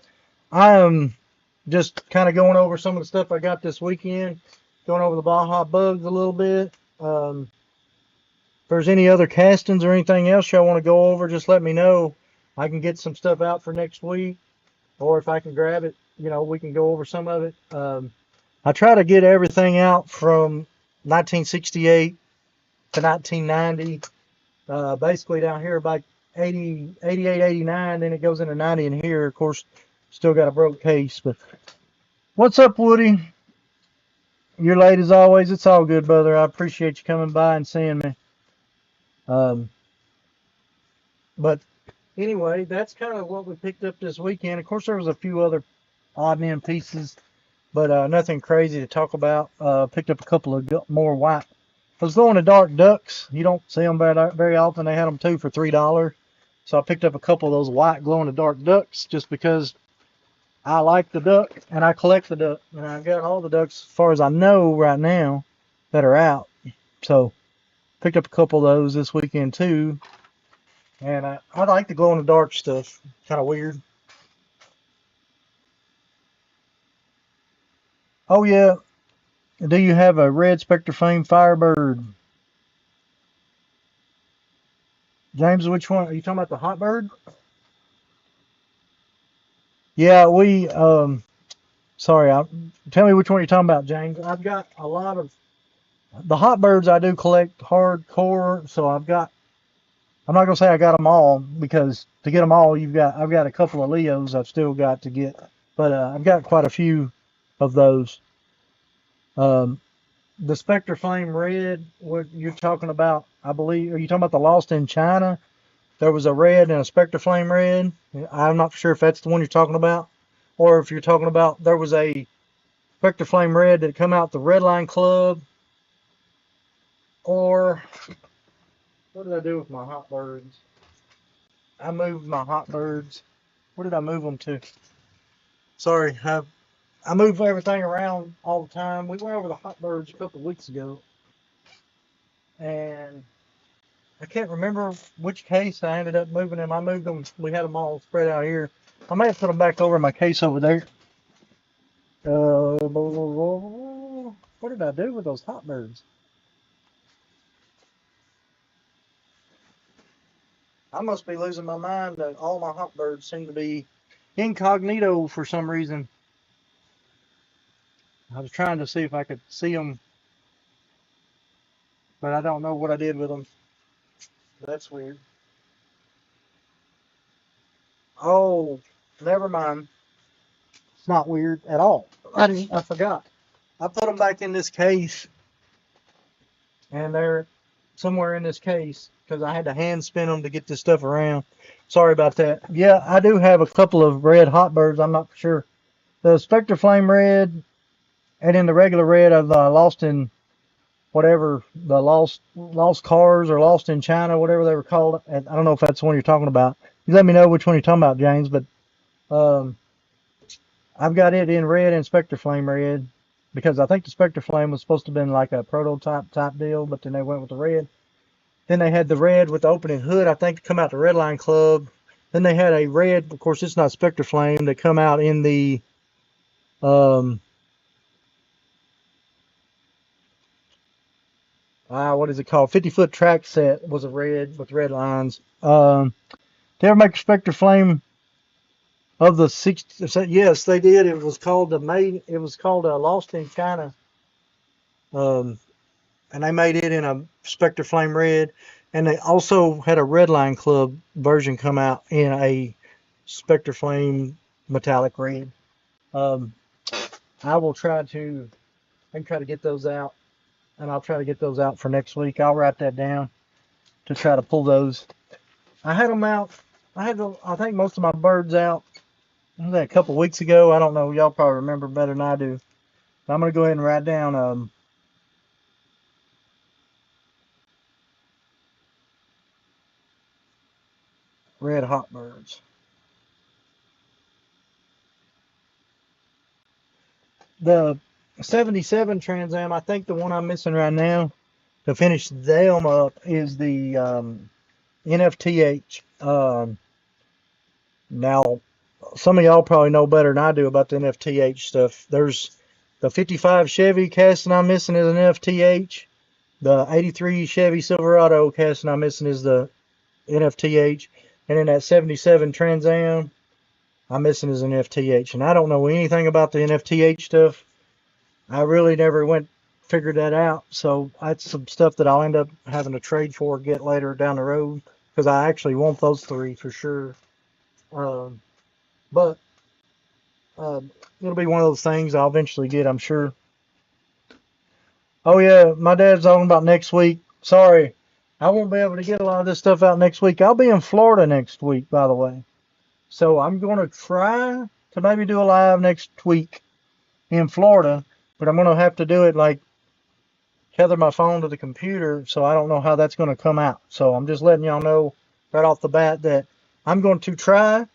I am just kind of going over some of the stuff I got this weekend, going over the Baja bugs a little bit. If there's any other castings or anything else y'all want to go over, just let me know. I can get some stuff out for next week, or if I can grab it, we can go over some of it. I try to get everything out from 1968 to 1990, basically down here by 80, 88, 89, then it goes into 90 in here. Of course, still got a broke case. But what's up, Woody? You're late as always. It's all good, brother. I appreciate you coming by and seeing me. Um, but anyway, that's kind of what we picked up this weekend. Of course, there was a few other odd and end pieces, but nothing crazy to talk about. Picked up a couple of more white. Those glow in the dark ducks. You don't see them very often. They had them too for $3. So I picked up a couple of those white glow in the dark ducks just because I like the duck and I collect the duck. And I've got all the ducks as far as I know right now that are out. So picked up a couple of those this weekend too. And I like the glow in the dark stuff. Kind of weird. Oh yeah. Do you have a red Spectre Flame Firebird? James, which one? Are you talking about the hot bird? Yeah, sorry, tell me which one you're talking about, James. I've got a lot of the hot birds. I do collect hardcore, so I'm not gonna say I got them all because to get them all, I've got a couple of Leos I've still got to get, but I've got quite a few of those. Um, the Spectre Flame Red, what you're talking about, I believe, are you talking about the Lost in China? There was a red and a Spectre Flame Red. I'm not sure if that's the one you're talking about, or if you're talking about there was a Spectre Flame Red that come out the Redline Club, or what did I do with my hot birds? I moved my hot birds. Where did I move them to? Sorry, I move everything around all the time. We went over the hot birds a couple of weeks ago, and I can't remember which case I ended up moving them. I moved them. We had them all spread out here. I may have put them back over in my case over there. What did I do with those hot birds? I must be losing my mind that all my hot birds seem to be incognito for some reason. I was trying to see if I could see them, but I don't know what I did with them. That's weird. Oh, never mind. It's not weird at all. I forgot. I put them back in this case, and they're somewhere in this case because I had to hand spin them to get this stuff around. Sorry about that. Yeah, I do have a couple of red hot birds. I'm not sure. The Spectre Flame Red and then the regular red of Lost in whatever, the Lost Cars or Lost in China, whatever they were called. And I don't know if that's the one you're talking about. You let me know which one you're talking about, James. But um, I've got it in red and Spectre Flame Red because I think the Spectre Flame was supposed to have been like a prototype type deal, but then they went with the red. Then they had the red with the opening hood, I think, to come out the Redline Club. Then they had a red, of course, it's not Spectre Flame, that come out in the um, what is it called? 50-foot track set was a red with red lines. Did ever make a Spectre Flame of the 60? Yes, they did. It was called Lost in China. Um, and they made it in a Spectre Flame Red. And they also had a Redline Club version come out in a Spectre Flame Metallic Red. Um, I will try to, I can try to get those out, and I'll try to get those out for next week. I'll write that down to try to pull those. I had them out. I think most of my birds out a couple weeks ago. I don't know. Y'all probably remember better than I do. But I'm going to go ahead and write down Red Hot Birds. The 77 Trans Am, I think the one I'm missing right now to finish them up is the NFTH. Now, some of y'all probably know better than I do about the NFTH stuff. There's the 55 Chevy casting I'm missing is an NFTH. The 83 Chevy Silverado casting I'm missing is the NFTH. And then that 77 Trans Am I'm missing is an NFTH. And I don't know anything about the NFTH stuff. I really never figured that out. So that's some stuff that I'll end up having to trade for, get later down the road. Because I actually want those three for sure. But it'll be one of those things I'll eventually get, I'm sure. Oh yeah, my dad's talking about next week. Sorry, I won't be able to get a lot of this stuff out next week. I'll be in Florida next week, by the way. So I'm going to try to maybe do a live next week in Florida, but I'm going to have to do it like tether my phone to the computer, so I don't know how that's going to come out. So I'm just letting y'all know right off the bat that I'm going to try.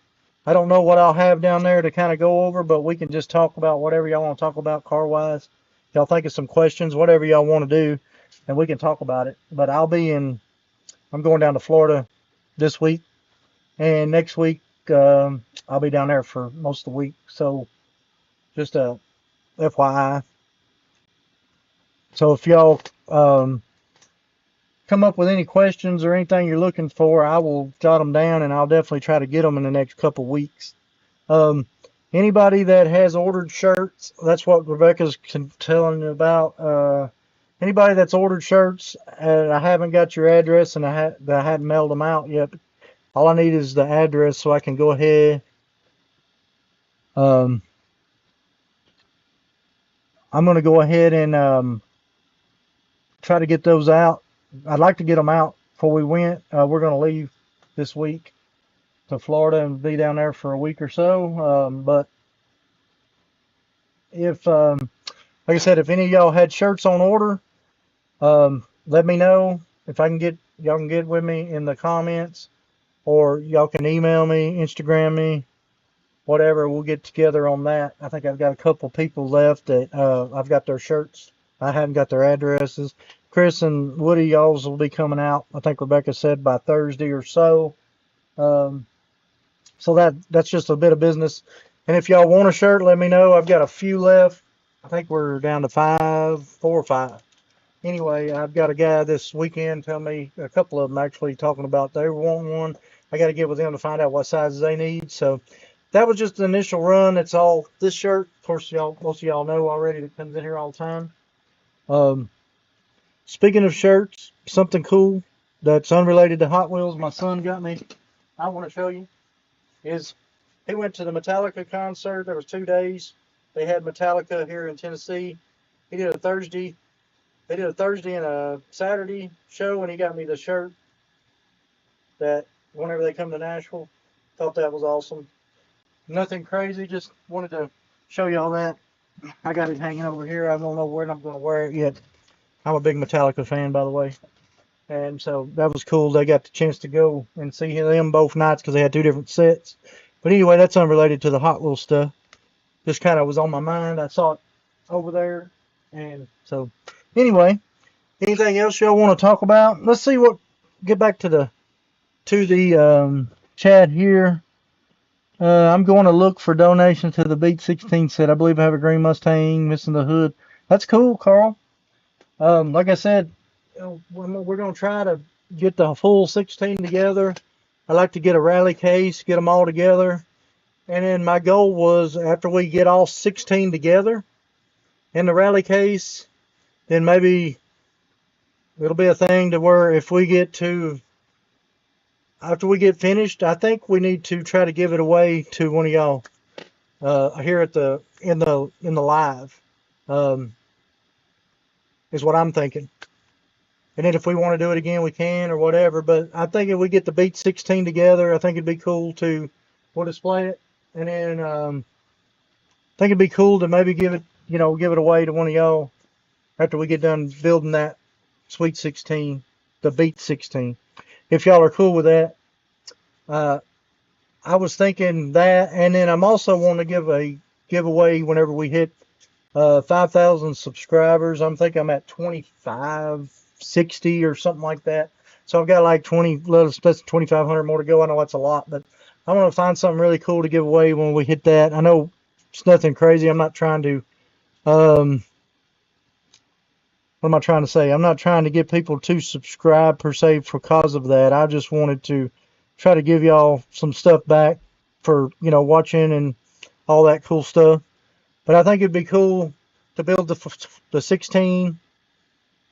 I don't know what I'll have down there to kind of go over, but we can just talk about whatever y'all want to talk about car-wise. Y'all think of some questions, whatever y'all want to do, and we can talk about it. But I'm going down to Florida this week, and next week I'll be down there for most of the week. So just a FYI. So if y'all come up with any questions or anything you're looking for, I will jot them down, and I'll definitely try to get them in the next couple weeks. Anybody that has ordered shirts, that's what Rebecca's telling you about. Anybody that's ordered shirts, I haven't got your address, and I hadn't mailed them out yet. All I need is the address so I can go ahead. I'm going to go ahead and try to get those out. I'd like to get them out before we went. We're going to leave this week to Florida and be down there for a week or so. But if, like I said, if any of y'all had shirts on order, let me know. If I can y'all can get with me in the comments, or y'all can email me, Instagram me, whatever. We'll get together on that. I think I've got a couple people left that I've got their shirts. I haven't got their addresses. Chris and Woody, y'all's will be coming out, I think Rebecca said, by Thursday or so. So that's just a bit of business. And if y'all want a shirt, let me know. I've got a few left. I think we're down to 4 or 5. Anyway, I've got a guy this weekend tell me, a couple of them actually, talking about they want one. I got to get with them to find out what sizes they need. So that was just the initial run. It's all this shirt. Of course, most of y'all know already that comes in here all the time. Speaking of shirts, something cool that's unrelated to Hot Wheels my son got me, I want to show you, is he went to the Metallica concert. There was 2 days. They had Metallica here in Tennessee. He did a Thursday. They did a Thursday and a Saturday show, and he got me the shirt that whenever they come to Nashville. Thought that was awesome. Nothing crazy, just wanted to show y'all that. I got it hanging over here. I don't know where I'm going to wear it yet. I'm a big Metallica fan, by the way. And so that was cool. They got the chance to go and see them both nights because they had 2 different sets. But anyway, that's unrelated to the Hot Wheels stuff. Just kind of was on my mind. I saw it over there. And so anyway, anything else y'all want to talk about? Let's see get back to the chat here. I'm going to look for donations to the Beat 16 set. I believe I have a green Mustang missing the hood. That's cool, Carl. Like I said, we're going to try to get the full 16 together. I like to get a rally case, get them all together. And then my goal was, after we get all 16 together in the rally case, then maybe it'll be a thing to where if we get to, after we get finished, I think we need to try to give it away to one of y'all here at in the live, is what I'm thinking. And then if we want to do it again, we can, or whatever. But I think if we get the Beat 16 together, I think it'd be cool we'll display it. And then I think it'd be cool to maybe give it away to one of y'all after we get done building that Sweet 16, the Beat 16. If y'all are cool with that. I was thinking that, and then I'm also wanting to give a giveaway whenever we hit 5,000 subscribers. I'm thinking I'm at 2560 or something like that. So I've got like 2,500 more to go. I know that's a lot, but I want to find something really cool to give away when we hit that. I know it's nothing crazy. I'm not trying to, what am I trying to say? I'm not trying to get people to subscribe per se because of that. I just wanted to try to give y'all some stuff back for, watching and all that cool stuff. But I think it'd be cool to build the 16.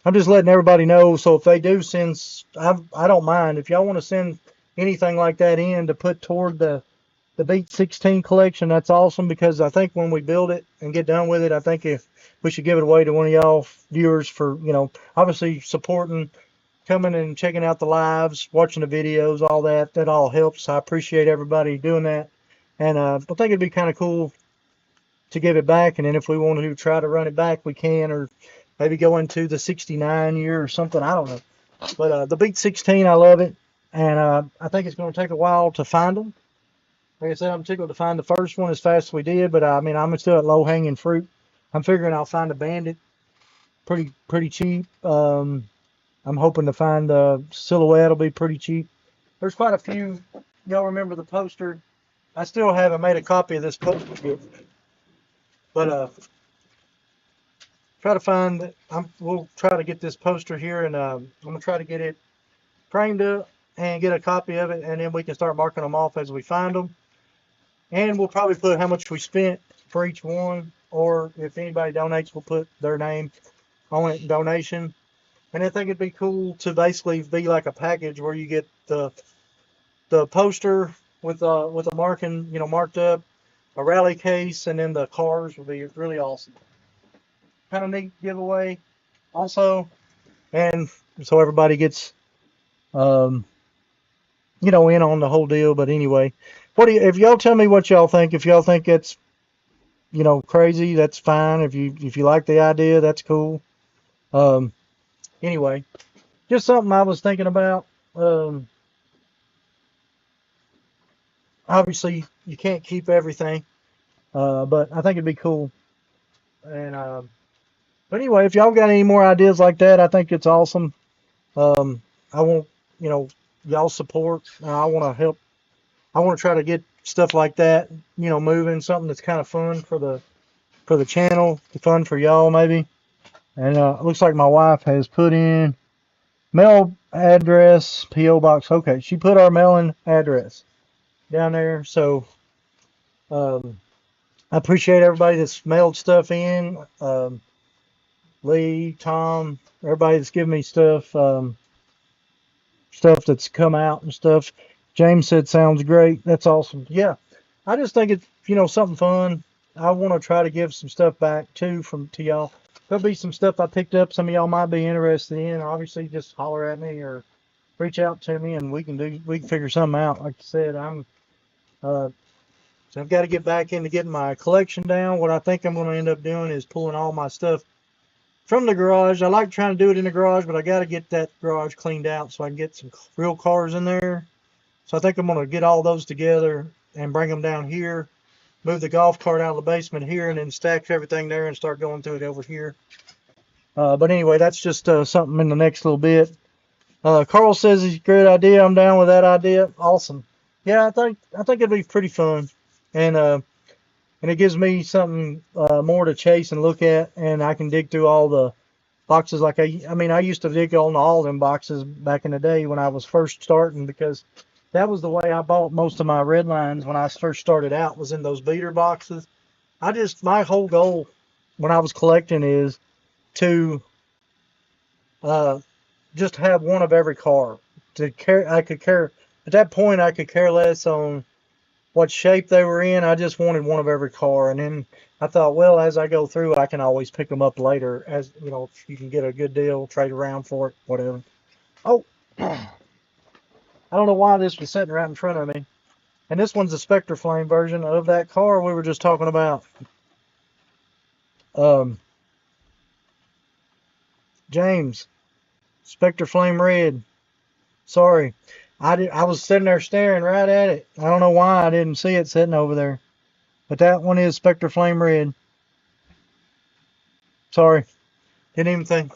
I'm just letting everybody know. So if they do send, I don't mind. If y'all want to send anything like that in to put toward the Beat 16 collection, that's awesome, because I think when we build it and get done with it, I think if we should give it away to one of y'all viewers for, obviously supporting, coming and checking out the lives, watching the videos, all that. That all helps. I appreciate everybody doing that. And I think it'd be kind of cool to give it back. And then if we want to try to run it back, we can, or maybe go into the 69 year or something. I don't know. But the Beat 16, I love it. And I think it's going to take a while to find them. Like I said, I'm tickled to find the first one as fast as we did, but I mean, I'm still at low hanging fruit. I'm figuring I'll find a Bandit pretty cheap. I'm hoping to find the Silhouette will be pretty cheap. There's quite a few. Y'all remember the poster? I still haven't made a copy of this poster yet, but try to find. We'll try to get this poster here, and I'm gonna try to get it framed up and get a copy of it, and then we can start marking them off as we find them. And we'll probably put how much we spent for each one, or if anybody donates, we'll put their name on it, donation. And I think it'd be cool to basically be like a package where you get the poster with a marking, marked up, a rally case, and then the cars would be really awesome. Kind of neat giveaway, also, and so everybody gets, in on the whole deal. But anyway, if y'all tell me what y'all think? If y'all think it's crazy, that's fine. If you like the idea, that's cool. Anyway, just something I was thinking about. Obviously, you can't keep everything, but I think it'd be cool. And but anyway, if y'all got any more ideas like that, I think it's awesome. I want y'all support. I want to help. I want to try to get stuff like that, moving. Something that's kind of fun for the channel, fun for y'all maybe. And it looks like my wife has put in mail address, P.O. Box. Okay, she put our mailing address down there. So I appreciate everybody that's mailed stuff in. Lee, Tom, everybody that's given me stuff, stuff that's come out and stuff. James said sounds great. That's awesome. Yeah, I just think it's something fun. I want to try to give some stuff back too to y'all. There'll be some stuff I picked up. Some of y'all might be interested in. Obviously, just holler at me or reach out to me, and we can figure something out. Like I said, so I've got to get back into getting my collection down. What I think I'm going to end up doing is pulling all my stuff from the garage. I like trying to do it in the garage, but I got to get that garage cleaned out so I can get some real cars in there. So I think I'm going to get all those together and bring them down here. Move the golf cart out of the basement here, and then stack everything there and start going through it over here. But anyway, that's just something in the next little bit. Carl says it's a great idea. I'm down with that idea. Awesome. Yeah, I think it'd be pretty fun, and it gives me something more to chase and look at, and I can dig through all the boxes. Like I used to dig on all them boxes back in the day when I was first starting, because that was the way I bought most of my red lines when I first started out, was in those beater boxes. My whole goal when I was collecting is to just have one of every car. I could care at that point. I could care less on what shape they were in. I just wanted one of every car, and then I thought, well, as I go through, I can always pick them up later. As if you can get a good deal, trade around for it, whatever. Oh, I don't know why this was sitting right in front of me. And this one's a Spectre Flame version of that car we were just talking about. James, Spectre Flame Red. Sorry. I was sitting there staring right at it. I don't know why I didn't see it sitting over there. But that one is Spectre Flame Red. Sorry. Didn't even think.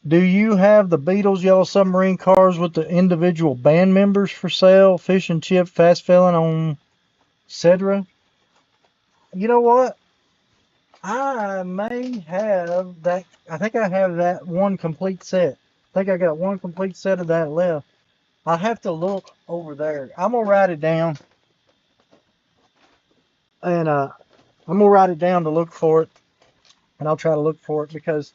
Do you have the Beatles Yellow Submarine cars with the individual band members for sale? Fish and Chip, Fast Felon on Cedra? You know what? I may have that. I think I have that one complete set. I think I got one complete set of that left. I'll have to look over there. I'm going to write it down. And I'm going to write it down to look for it. And I'll try to look for it because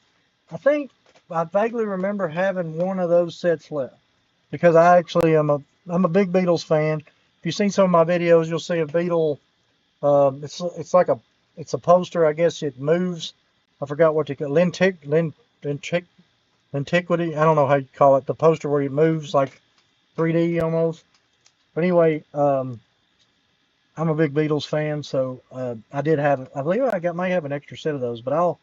I think I vaguely remember having one of those sets left. Because I actually am I'm a big Beatles fan. If you've seen some of my videos, you'll see a Beatle. It's like it's a poster. I guess it moves. I forgot what to call it. Lentiquity. I don't know how you call it. The poster where it moves like 3D almost. But anyway, I'm a big Beatles fan, so I did have. I believe may have an extra set of those, but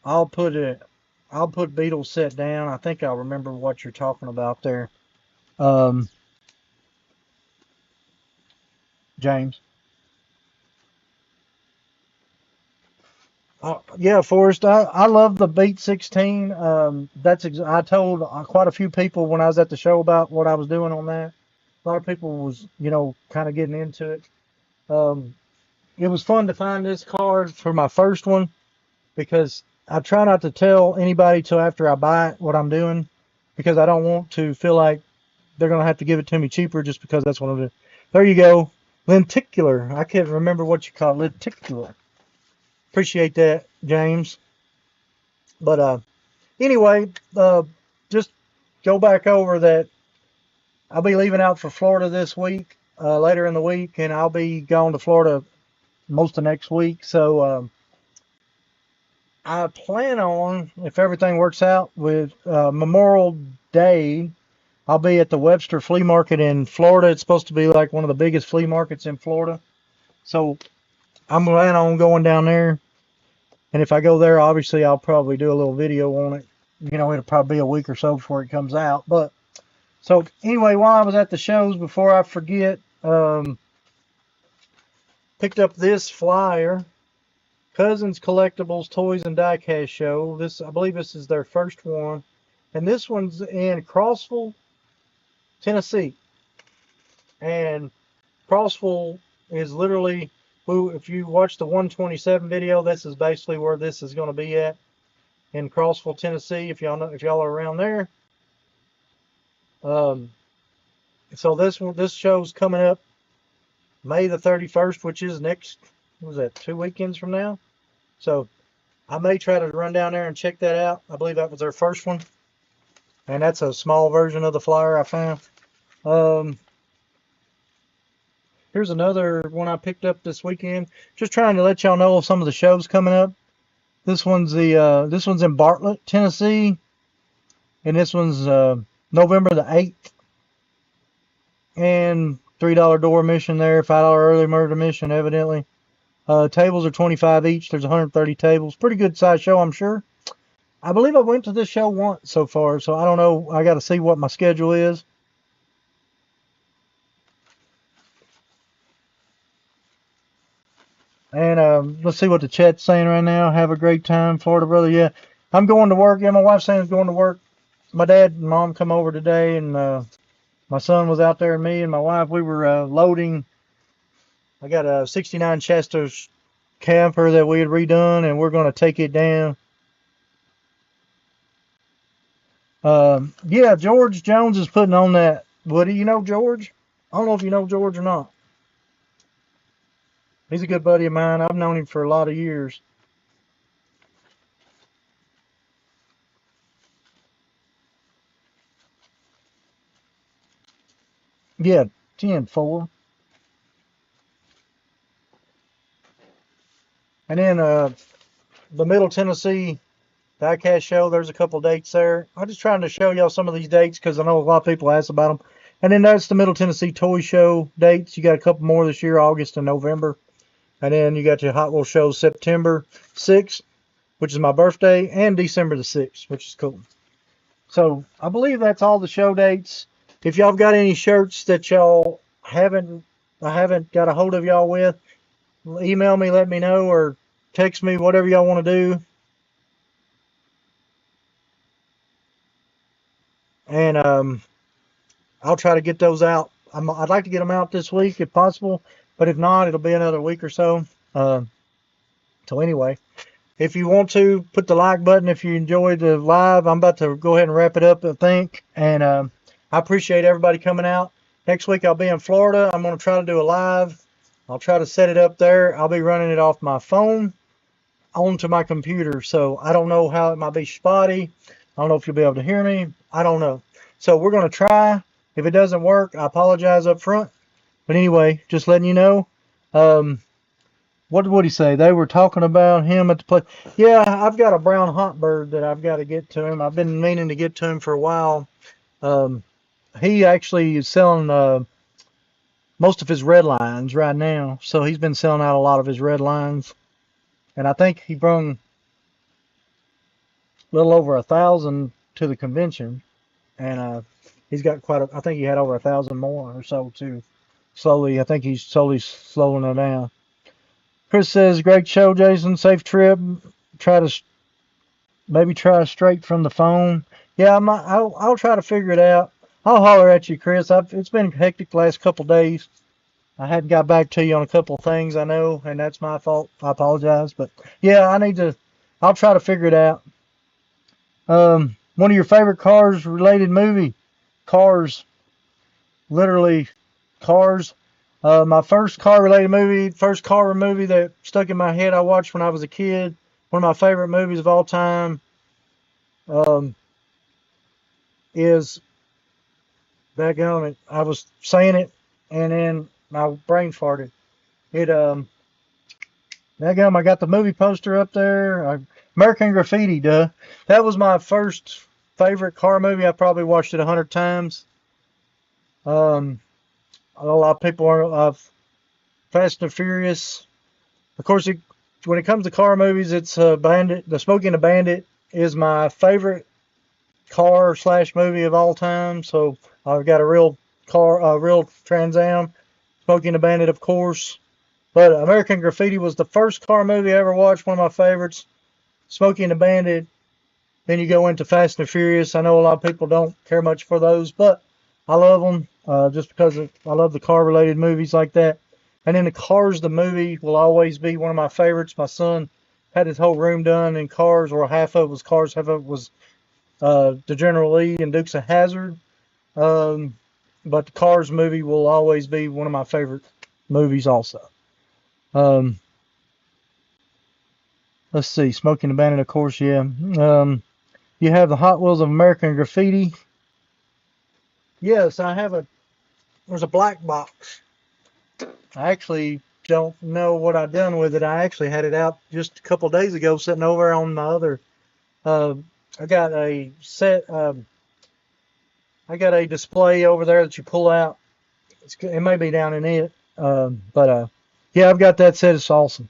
I'll put it. I'll put Beatles set down. I think I'll remember what you're talking about there, um, James. Yeah, Forrest. I love the Beat 16. I told quite a few people when I was at the show about what I was doing on that. A lot of people was kind of getting into it. Um, it was fun to find this card for my first one because I try not to tell anybody till after I buy it what I'm doing because I don't want to feel like they're going to have to give it to me cheaper just because that's what I'm doing. There you go. Lenticular. I can't remember what you call it. Lenticular. Appreciate that, James. But anyway, just go back over that. I'll be leaving out for Florida this week, later in the week, and I'll be going to Florida most of next week. So I plan on, if everything works out, with Memorial Day, I'll be at the Webster Flea Market in Florida. It's supposed to be like one of the biggest flea markets in Florida. So I'm planning on going down there. And if I go there, obviously I'll probably do a little video on it. It'll probably be a week or so before it comes out. But so anyway, while I was at the shows, before I forget, picked up this flyer. Cousins Collectibles Toys and Diecast Show. I believe this is their first one. And this one's in Crossville, Tennessee. And Crossville is literally, if you watch the 127 video, this is basically where this is going to be at, in Crossville, Tennessee. If y'all are around there. So this show's coming up May the 31st, which is next. What was that? 2 weekends from now. So I may try to run down there and check that out. I believe that was their first one, and that's a small version of the flyer I found. Here's another one I picked up this weekend. Just trying to let y'all know of some of the shows coming up. This one's in Bartlett, Tennessee, and this one's November the 8th. And $3 door admission there, $5 early bird admission, evidently. Tables are 25 each. There's 130 tables. Pretty good size show, I'm sure. I believe I went to this show once so far, so I don't know. I got to see what my schedule is. And let's see what the chat's saying right now. Have a great time, Florida brother. Yeah, I'm going to work. Yeah, my wife's saying I'm going to work. My dad and mom come over today, and my son was out there, and me and my wife, we were loading. I got a 69 Chester's camper that we had redone, and we're going to take it down. Yeah, George Jones is putting on that. Woody, you know George? I don't know if you know George or not. He's a good buddy of mine. I've known him for a lot of years. Yeah, 10-4. And then the Middle Tennessee Diecast show, there's a couple dates there. I'm just trying to show y'all some of these dates because I know a lot of people ask about them. And then that's the Middle Tennessee Toy Show dates. You got a couple more this year, August and November. And then you got your Hot Wheels show September 6th. which is my birthday, and December the 6th, which is cool. So I believe that's all the show dates. If y'all got any shirts that y'all I haven't got a hold of y'all with, email me, let me know, or text me, whatever y'all want to do. And I'll try to get those out. I'd like to get them out this week if possible, but if not, it'll be another week or so. So anyway, if you want to, put the like button if you enjoyed the live. I'm about to go ahead and wrap it up, I think. And I appreciate everybody coming out. Next week I'll be in Florida. I'm going to try to do a live. I'll try to set it up there. I'll be running it off my phone onto my computer. So I don't know how it might be spotty. I don't know if you'll be able to hear me. I don't know. So we're going to try. If it doesn't work, I apologize up front. But anyway, just letting you know. What would he say? They were talking about him at the place. Yeah, I've got a brown hot bird that I've got to get to him. I've been meaning to get to him for a while. He actually is selling most of his red lines right now. So he's been selling out a lot of his red lines. And I think he brought a little over 1,000 to the convention. And he's got I think he had over 1,000 more or so too. I think he's slowly slowing it down. Chris says, great show, Jason. Safe trip. Maybe try straight from the phone. Yeah, I'll try to figure it out. I'll holler at you, Chris. It's been hectic the last couple of days. I hadn't got back to you on a couple of things, I know, and that's my fault. I apologize. But yeah, I'll try to figure it out. One of your favorite Cars related movie? Cars. Literally, Cars. My first car movie that stuck in my head I watched when I was a kid. One of my favorite movies of all time is I was saying it and then my brain farted. I got the movie poster up there. American Graffiti, duh. That was my first favorite car movie. I probably watched it 100 times. A lot of people are Fast and Furious. Of course, when it comes to car movies, it's Bandit. The Smokey and the Bandit is my favorite car / movie of all time. So I've got a real Trans Am. Smokey and the Bandit, of course. But American Graffiti was the first car movie I ever watched. One of my favorites. Smokey and the Bandit. Then you go into Fast and Furious. I know a lot of people don't care much for those, but I love them just because I love the car related movies like that. And then the Cars, the movie, will always be one of my favorites. My son had his whole room done in Cars, or half of it was Cars, half of it was the General Lee and Dukes of Hazzard. But the Cars movie will always be one of my favorite movies also. Let's see, Smoking the Bandit, of course, yeah. You have the Hot Wheels of American Graffiti. Yes, there's a black box. I actually don't know what I've done with it. I actually had it out just a couple days ago, sitting over on my other. I got a display over there that you pull out. It may be down in it, but yeah, I've got that set. It's awesome.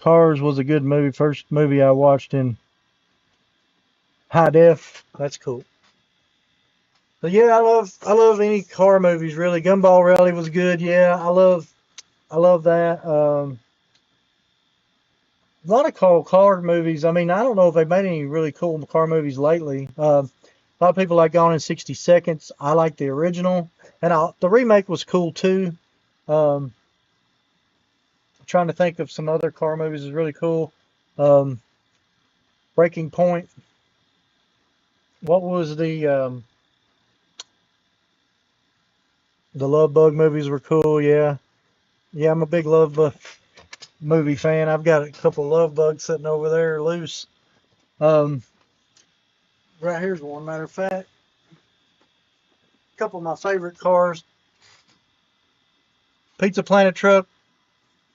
Cars was a good movie. First movie I watched in high def. That's cool. But yeah, I love any car movies really. Gumball Rally was good. Yeah, I love that. A lot of car movies. I mean, I don't know if they've made any really cool car movies lately. A lot of people like Gone in 60 Seconds. I like the original, and the remake was cool too. I'm trying to think of some other car movies that's really cool. Breaking Point. What was the Love Bug movies were cool, yeah. Yeah, I'm a big Love Bug movie fan. I've got a couple of Love Bugs sitting over there loose. Right here's one, matter of fact. A couple of my favorite cars. Pizza Planet truck.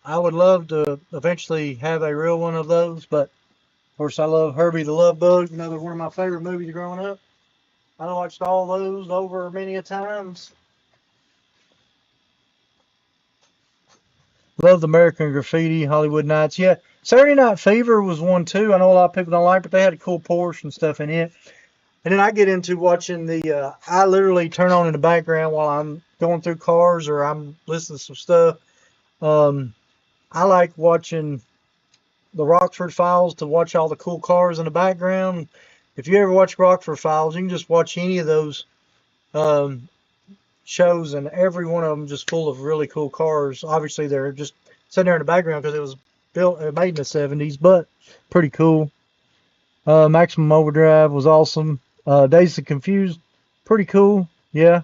I would love to eventually have a real one of those, but of course I love Herbie the Love Bug, another one of my favorite movies growing up. I watched all those over many a times. Loved American Graffiti, Hollywood Nights. Yeah, Saturday Night Fever was one too. I know a lot of people don't like, but they had a cool Porsche and stuff in it. And then I get into watching the. I literally turn on in the background while I'm going through cars or I'm listening to some stuff. Um, I like watching the Rockford Files to watch all the cool cars in the background. If you ever watch Rockford Files, you can just watch any of those um, shows, and every one of them just full of really cool cars. Obviously, they're just sitting there in the background because it was made in the 70s, but pretty cool. Maximum Overdrive was awesome. Dazed and Confused, pretty cool. Yeah.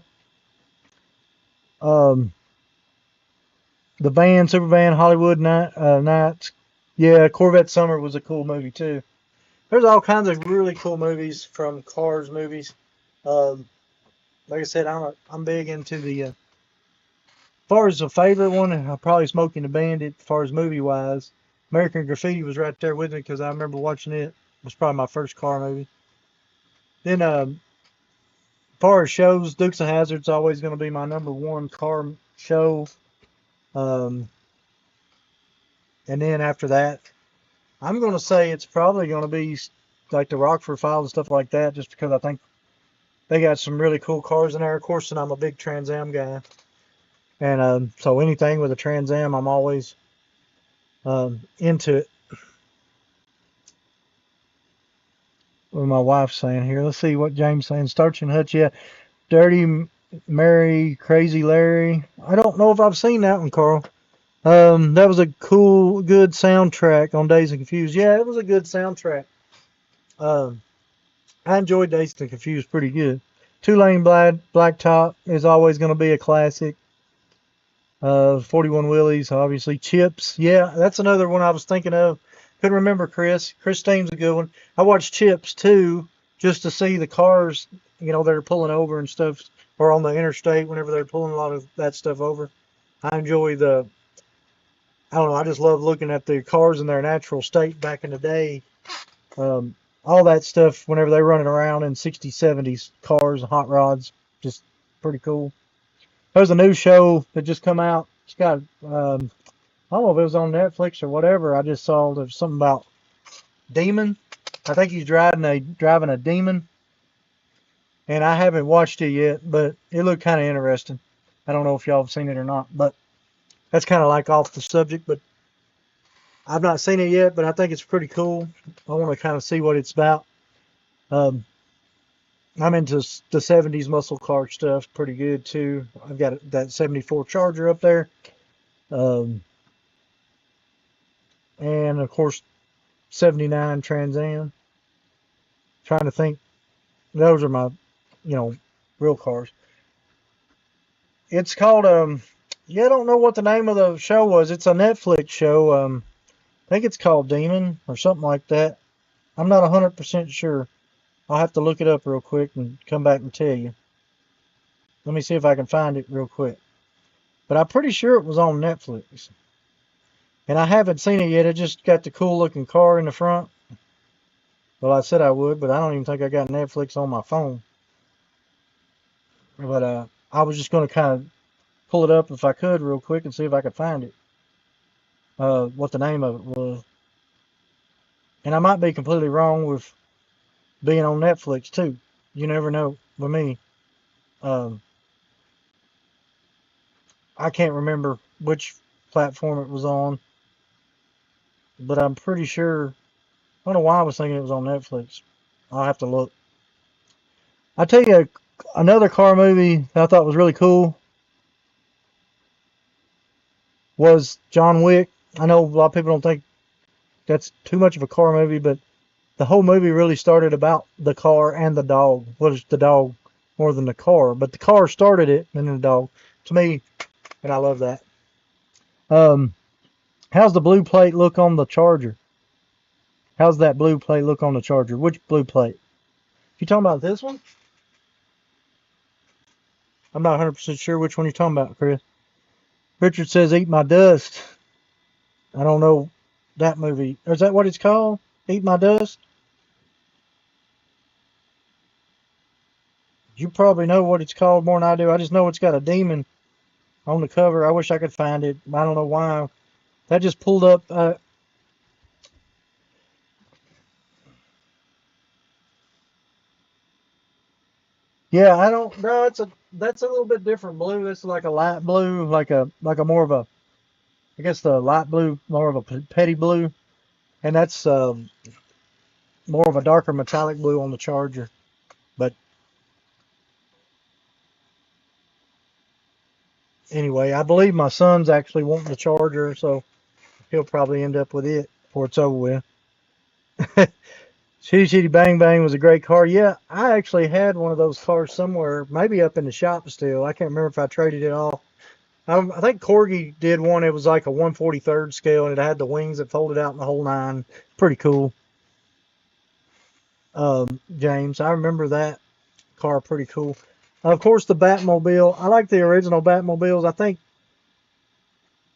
Um, the band, Super Band, Hollywood Nights. Yeah, Corvette Summer was a cool movie too. There's all kinds of really cool movies from Cars movies. Um, like I said, I'm big into the. As far as a favorite one, I probably Smoking the Bandit. As far as movie wise, American Graffiti was right there with me because I remember watching it. It was probably my first car movie. Then, as far as shows, Dukes of Hazzard's always going to be my number one car show. Um, and then after that, I'm going to say it's probably going to be like the Rockford Files and stuff like that, just because I think they got some really cool cars in there. Of course, and I'm a big Trans Am guy. And so anything with a Trans Am, I'm always into it. What my wife's saying here. Let's see what James saying. Starch and Hutch, yeah. Dirty Mary, Crazy Larry. I don't know if I've seen that one, Carl. That was a cool, good soundtrack on Dazed and Confused. Yeah, it was a good soundtrack. Um, I enjoyed Dazed and Confused pretty good. Two Lane Blacktop is always going to be a classic. 41 Willies, obviously. Chips, yeah, that's another one I was thinking of. Couldn't remember Chris. Christine's a good one. I watched Chips too, just to see the cars, they're pulling over and stuff, or on the interstate whenever they're pulling a lot of that stuff over. I enjoy I don't know, I just love looking at the cars in their natural state back in the day. Um, all that stuff whenever they're running around in 60s, 70s cars and hot rods, just pretty cool. There's a new show that just come out. It's got, I don't know if it was on Netflix or whatever. I just saw there's something about Demon. I think he's driving a demon, and I haven't watched it yet, but it looked kind of interesting. I don't know if y'all have seen it or not, but that's kind of like off the subject, but I've not seen it yet, but I think it's pretty cool. I want to kind of see what it's about. Um, I'm into the 70s muscle car stuff pretty good too. I've got that 74 Charger up there. Um, and of course, 79 Trans Am. Trying to think. Those are my, real cars. It's called, yeah, I don't know what the name of the show was. It's a Netflix show. I think it's called Demon or something like that. I'm not 100% sure. I'll have to look it up real quick and come back and tell you. Let me see if I can find it real quick. But I'm pretty sure it was on Netflix. And I haven't seen it yet. It just got the cool looking car in the front. Well, I said I would, but I don't even think I got Netflix on my phone. But I was just going to kind of pull it up if I could real quick and see if I could find it. What the name of it was. And I might be completely wrong with being on Netflix too. You never know with me. Um, I can't remember which platform it was on, but I'm pretty sure. I don't know why I was thinking it was on Netflix. I'll have to look. I'll tell you another car movie that I thought was really cool was John Wick. I know a lot of people don't think that's too much of a car movie, but the whole movie really started about the car and the dog. Well, it's the dog more than the car, but the car started it and then the dog. To me, and I love that. Um, how's the blue plate look on the Charger? How's that blue plate look on the Charger? Which blue plate? You talking about this one? I'm not 100% sure which one you're talking about, Chris. Richard says, "Eat My Dust." I don't know that movie. Is that what it's called? Eat My Dust? You probably know what it's called more than I do. I just know it's got a demon on the cover. I wish I could find it. I don't know why. That just pulled up. Yeah, I don't. No, that's a little bit different blue. It's like a light blue, like a more of a. I guess the light blue, more of a petty blue, and that's more of a darker metallic blue on the Charger. But anyway, I believe my son's actually wanting the Charger, so he'll probably end up with it before it's over with. Chitty Chitty Bang Bang was a great car. Yeah, I actually had one of those cars somewhere, maybe up in the shop still. I can't remember if I traded it off. I think Corgi did one. It was like a 1/43rd scale, and it had the wings that folded out in the whole nine. Pretty cool. James, I remember that car pretty cool. Of course, the Batmobile. I like the original Batmobiles. I think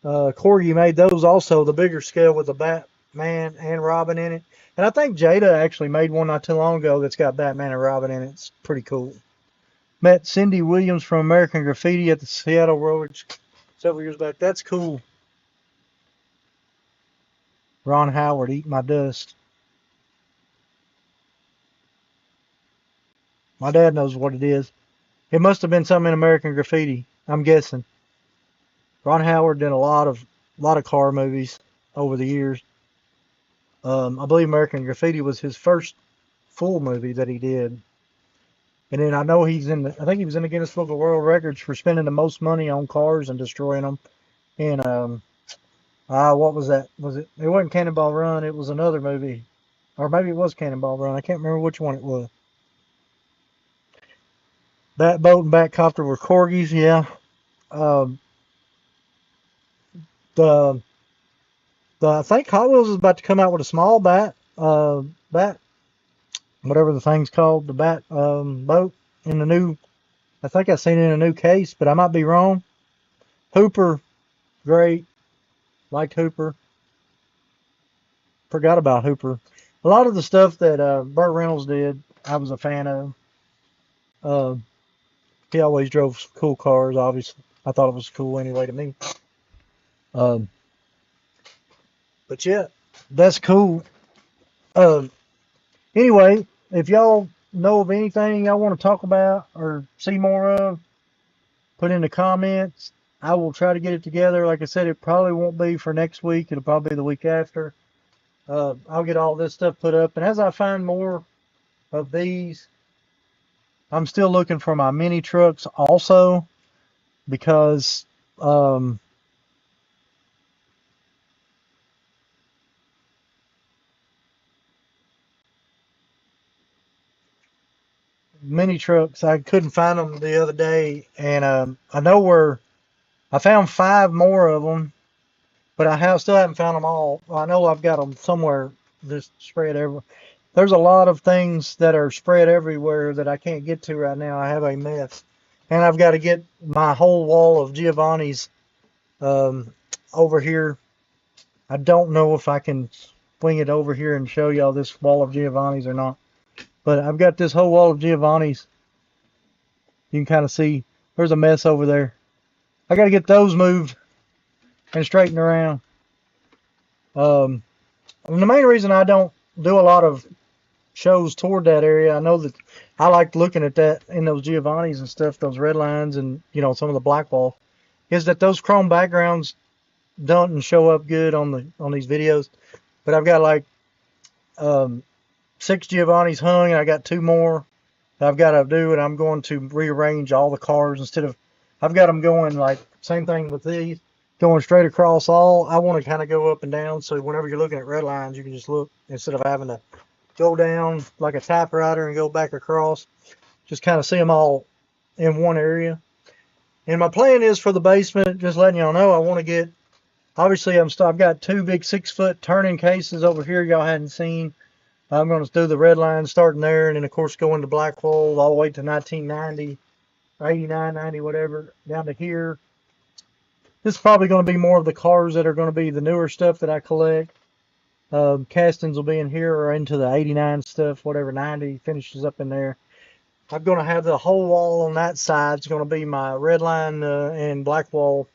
Corgi made those also, the bigger scale with the Batman and Robin in it. And I think Jada actually made one not too long ago that's got Batman and Robin in it. It's pretty cool. Met Cindy Williams from American Graffiti at the Seattle Road several years back. That's cool. Ron Howard, Eat My Dust. My dad knows what it is. It must have been something in American Graffiti, I'm guessing. Ron Howard did a lot of car movies over the years. I believe American Graffiti was his first full movie that he did. And then I know I think he was in the Guinness Book of World Records for spending the most money on cars and destroying them. And what was that? It wasn't Cannonball Run. It was another movie, or maybe it was Cannonball Run. I can't remember which one it was. Batboat and Batcopter were corgis. Yeah. Um, the I think Hot Wheels is about to come out with a small bat, whatever the thing's called, the bat boat in the new. I think I seen it in a new case, but I might be wrong. Hooper, great, liked Hooper. Forgot about Hooper. A lot of the stuff that Burt Reynolds did, I was a fan of. Uh, he always drove cool cars. Obviously, I thought it was cool anyway to me. Um, but yeah, that's cool. Um, Anyway, if y'all know of anything y'all want to talk about or see more of, put in the comments. I will try to get it together. Like I said, it probably won't be for next week. It'll probably be the week after. I'll get all this stuff put up. And as I find more of these, I'm still looking for my mini trucks also because mini trucks, I couldn't find them the other day. And I know I found 5 more of them. But still haven't found them all. I know I've got them somewhere just spread everywhere. There's a lot of things that are spread everywhere that I can't get to right now. I have a mess. And I've got to get my whole wall of Giovanni's over here. I don't know if I can swing it over here and show y'all this wall of Giovanni's or not. But I've got this whole wall of Giovanni's. You can kind of see there's a mess over there. I got to get those moved and straightened around. And the main reason I don't do a lot of shows toward that area, I know that I like looking at that in those Giovanni's and stuff, those red lines and, some of the black wall, is that those chrome backgrounds don't show up good on these videos. But I've got like 6 Giovanni's hung, and I got 2 more that I've got to do, and I'm going to rearrange all the cars instead of, I've got them going like, same thing with these, going straight across all. I want to kind of go up and down, so whenever you're looking at red lines, you can just look instead of having to go down like a typewriter and go back across. Just kind of see them all in one area. And my plan is for the basement, just letting y'all know, I want to get, obviously I've got 2 big 6-foot turning cases over here y'all hadn't seen. I'm going to do the red line starting there, and then of course go into Blackwall all the way to 1990, 89, 90, whatever, down to here. This is probably going to be more of the cars that are going to be the newer stuff that I collect. Castings will be in here or into the 89 stuff, whatever, 90 finishes up in there. I'm going to have the whole wall on that side. It's going to be my red line and Blackwall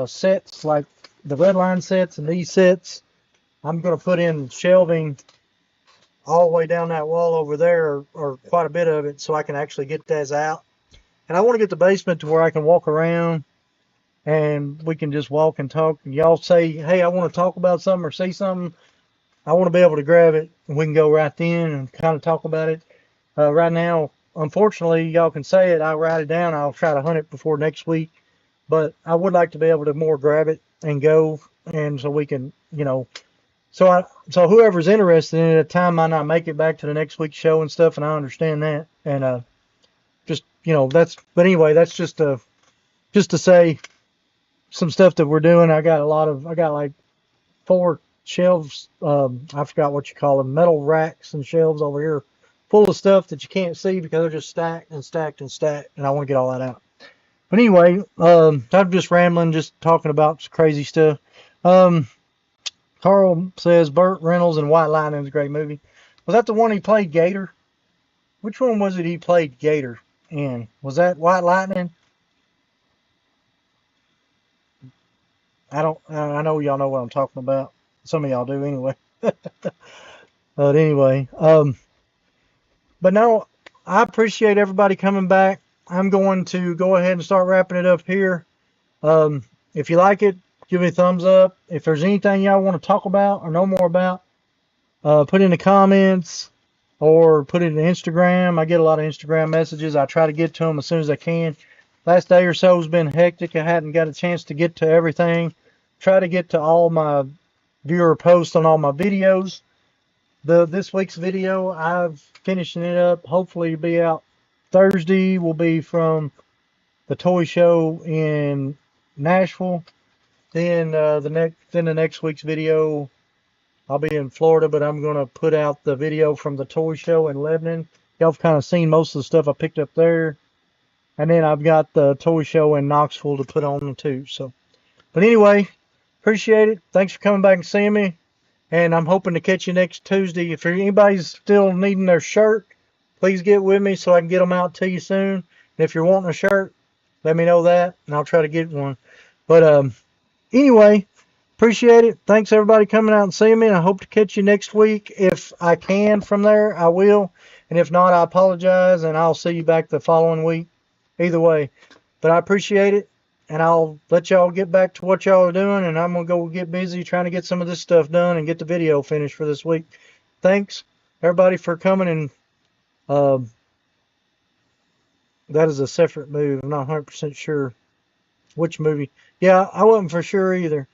sets, like the red line sets and these sets, I'm going to put in shelving all the way down that wall over there, or quite a bit of it, so I can actually get those out. And I want to get the basement to where I can walk around and we can just walk and talk. And y'all say, hey, I want to talk about something or say something. I want to be able to grab it and we can go right then and kind of talk about it. Right now, unfortunately, y'all can say it. I'll write it down. I'll try to hunt it before next week. But I would like to be able to more grab it and go, and so we can, so whoever's interested in it at the time might not make it back to the next week's show and stuff, and I understand that. And just but anyway, that's just to say some stuff that we're doing. I got like 4 shelves. I forgot what you call them, metal racks and shelves over here, full of stuff that you can't see because they're just stacked and stacked and stacked, and I want to get all that out. But anyway, I'm just rambling, just talking about crazy stuff. Carl says Burt Reynolds and White Lightning is a great movie. Was that the one he played Gator? Which one was it he played Gator in? Was that White Lightning? I know y'all know what I'm talking about. Some of y'all do anyway. But anyway, but no, I appreciate everybody coming back. I'm going to go ahead and start wrapping it up here. If you like it, give me a thumbs up. If there's anything y'all want to talk about or know more about, put in the comments or put it in Instagram. I get a lot of Instagram messages. I try to get to them as soon as I can. Last day or so has been hectic. I hadn't got a chance to get to everything. Try to get to all my viewer posts on all my videos. This week's video, I've finishing it up. Hopefully it'll be out Thursday. Will be from the toy show in Nashville. Then the next week's video, I'll be in Florida, but I'm gonna put out the video from the toy show in Lebanon. Y'all have kind of seen most of the stuff I picked up there, and then I've got the toy show in Knoxville to put on too. So, but anyway, appreciate it. Thanks for coming back and seeing me, and I'm hoping to catch you next Tuesday. If anybody's still needing their shirt, please get with me so I can get them out to you soon. And if you're wanting a shirt, let me know that, and I'll try to get one. But anyway, appreciate it. Thanks everybody coming out and seeing me. And I hope to catch you next week. If I can from there, I will. And if not, I apologize, and I'll see you back the following week. Either way. But I appreciate it, and I'll let y'all get back to what y'all are doing, and I'm going to go get busy trying to get some of this stuff done and get the video finished for this week. Thanks, everybody, for coming, and that is a separate move. I'm not 100% sure which movie. Yeah, I wasn't for sure either.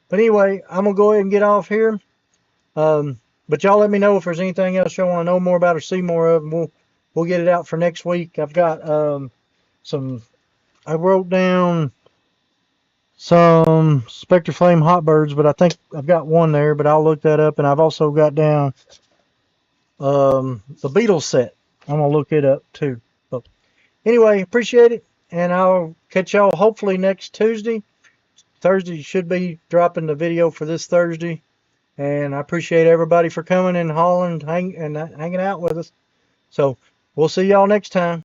But anyway, I'm going to go ahead and get off here. But y'all let me know if there's anything else y'all want to know more about or see more of, and we'll get it out for next week. I've got I wrote down some Spectre Flame Hotbirds, but I think I've got one there, but I'll look that up. And I've also got down the Beatles set. I'm going to look it up too. But anyway, appreciate it, and I'll catch y'all hopefully next Tuesday. Thursday should be dropping the video for this Thursday. And I appreciate everybody for coming and hanging out with us. So we'll see y'all next time.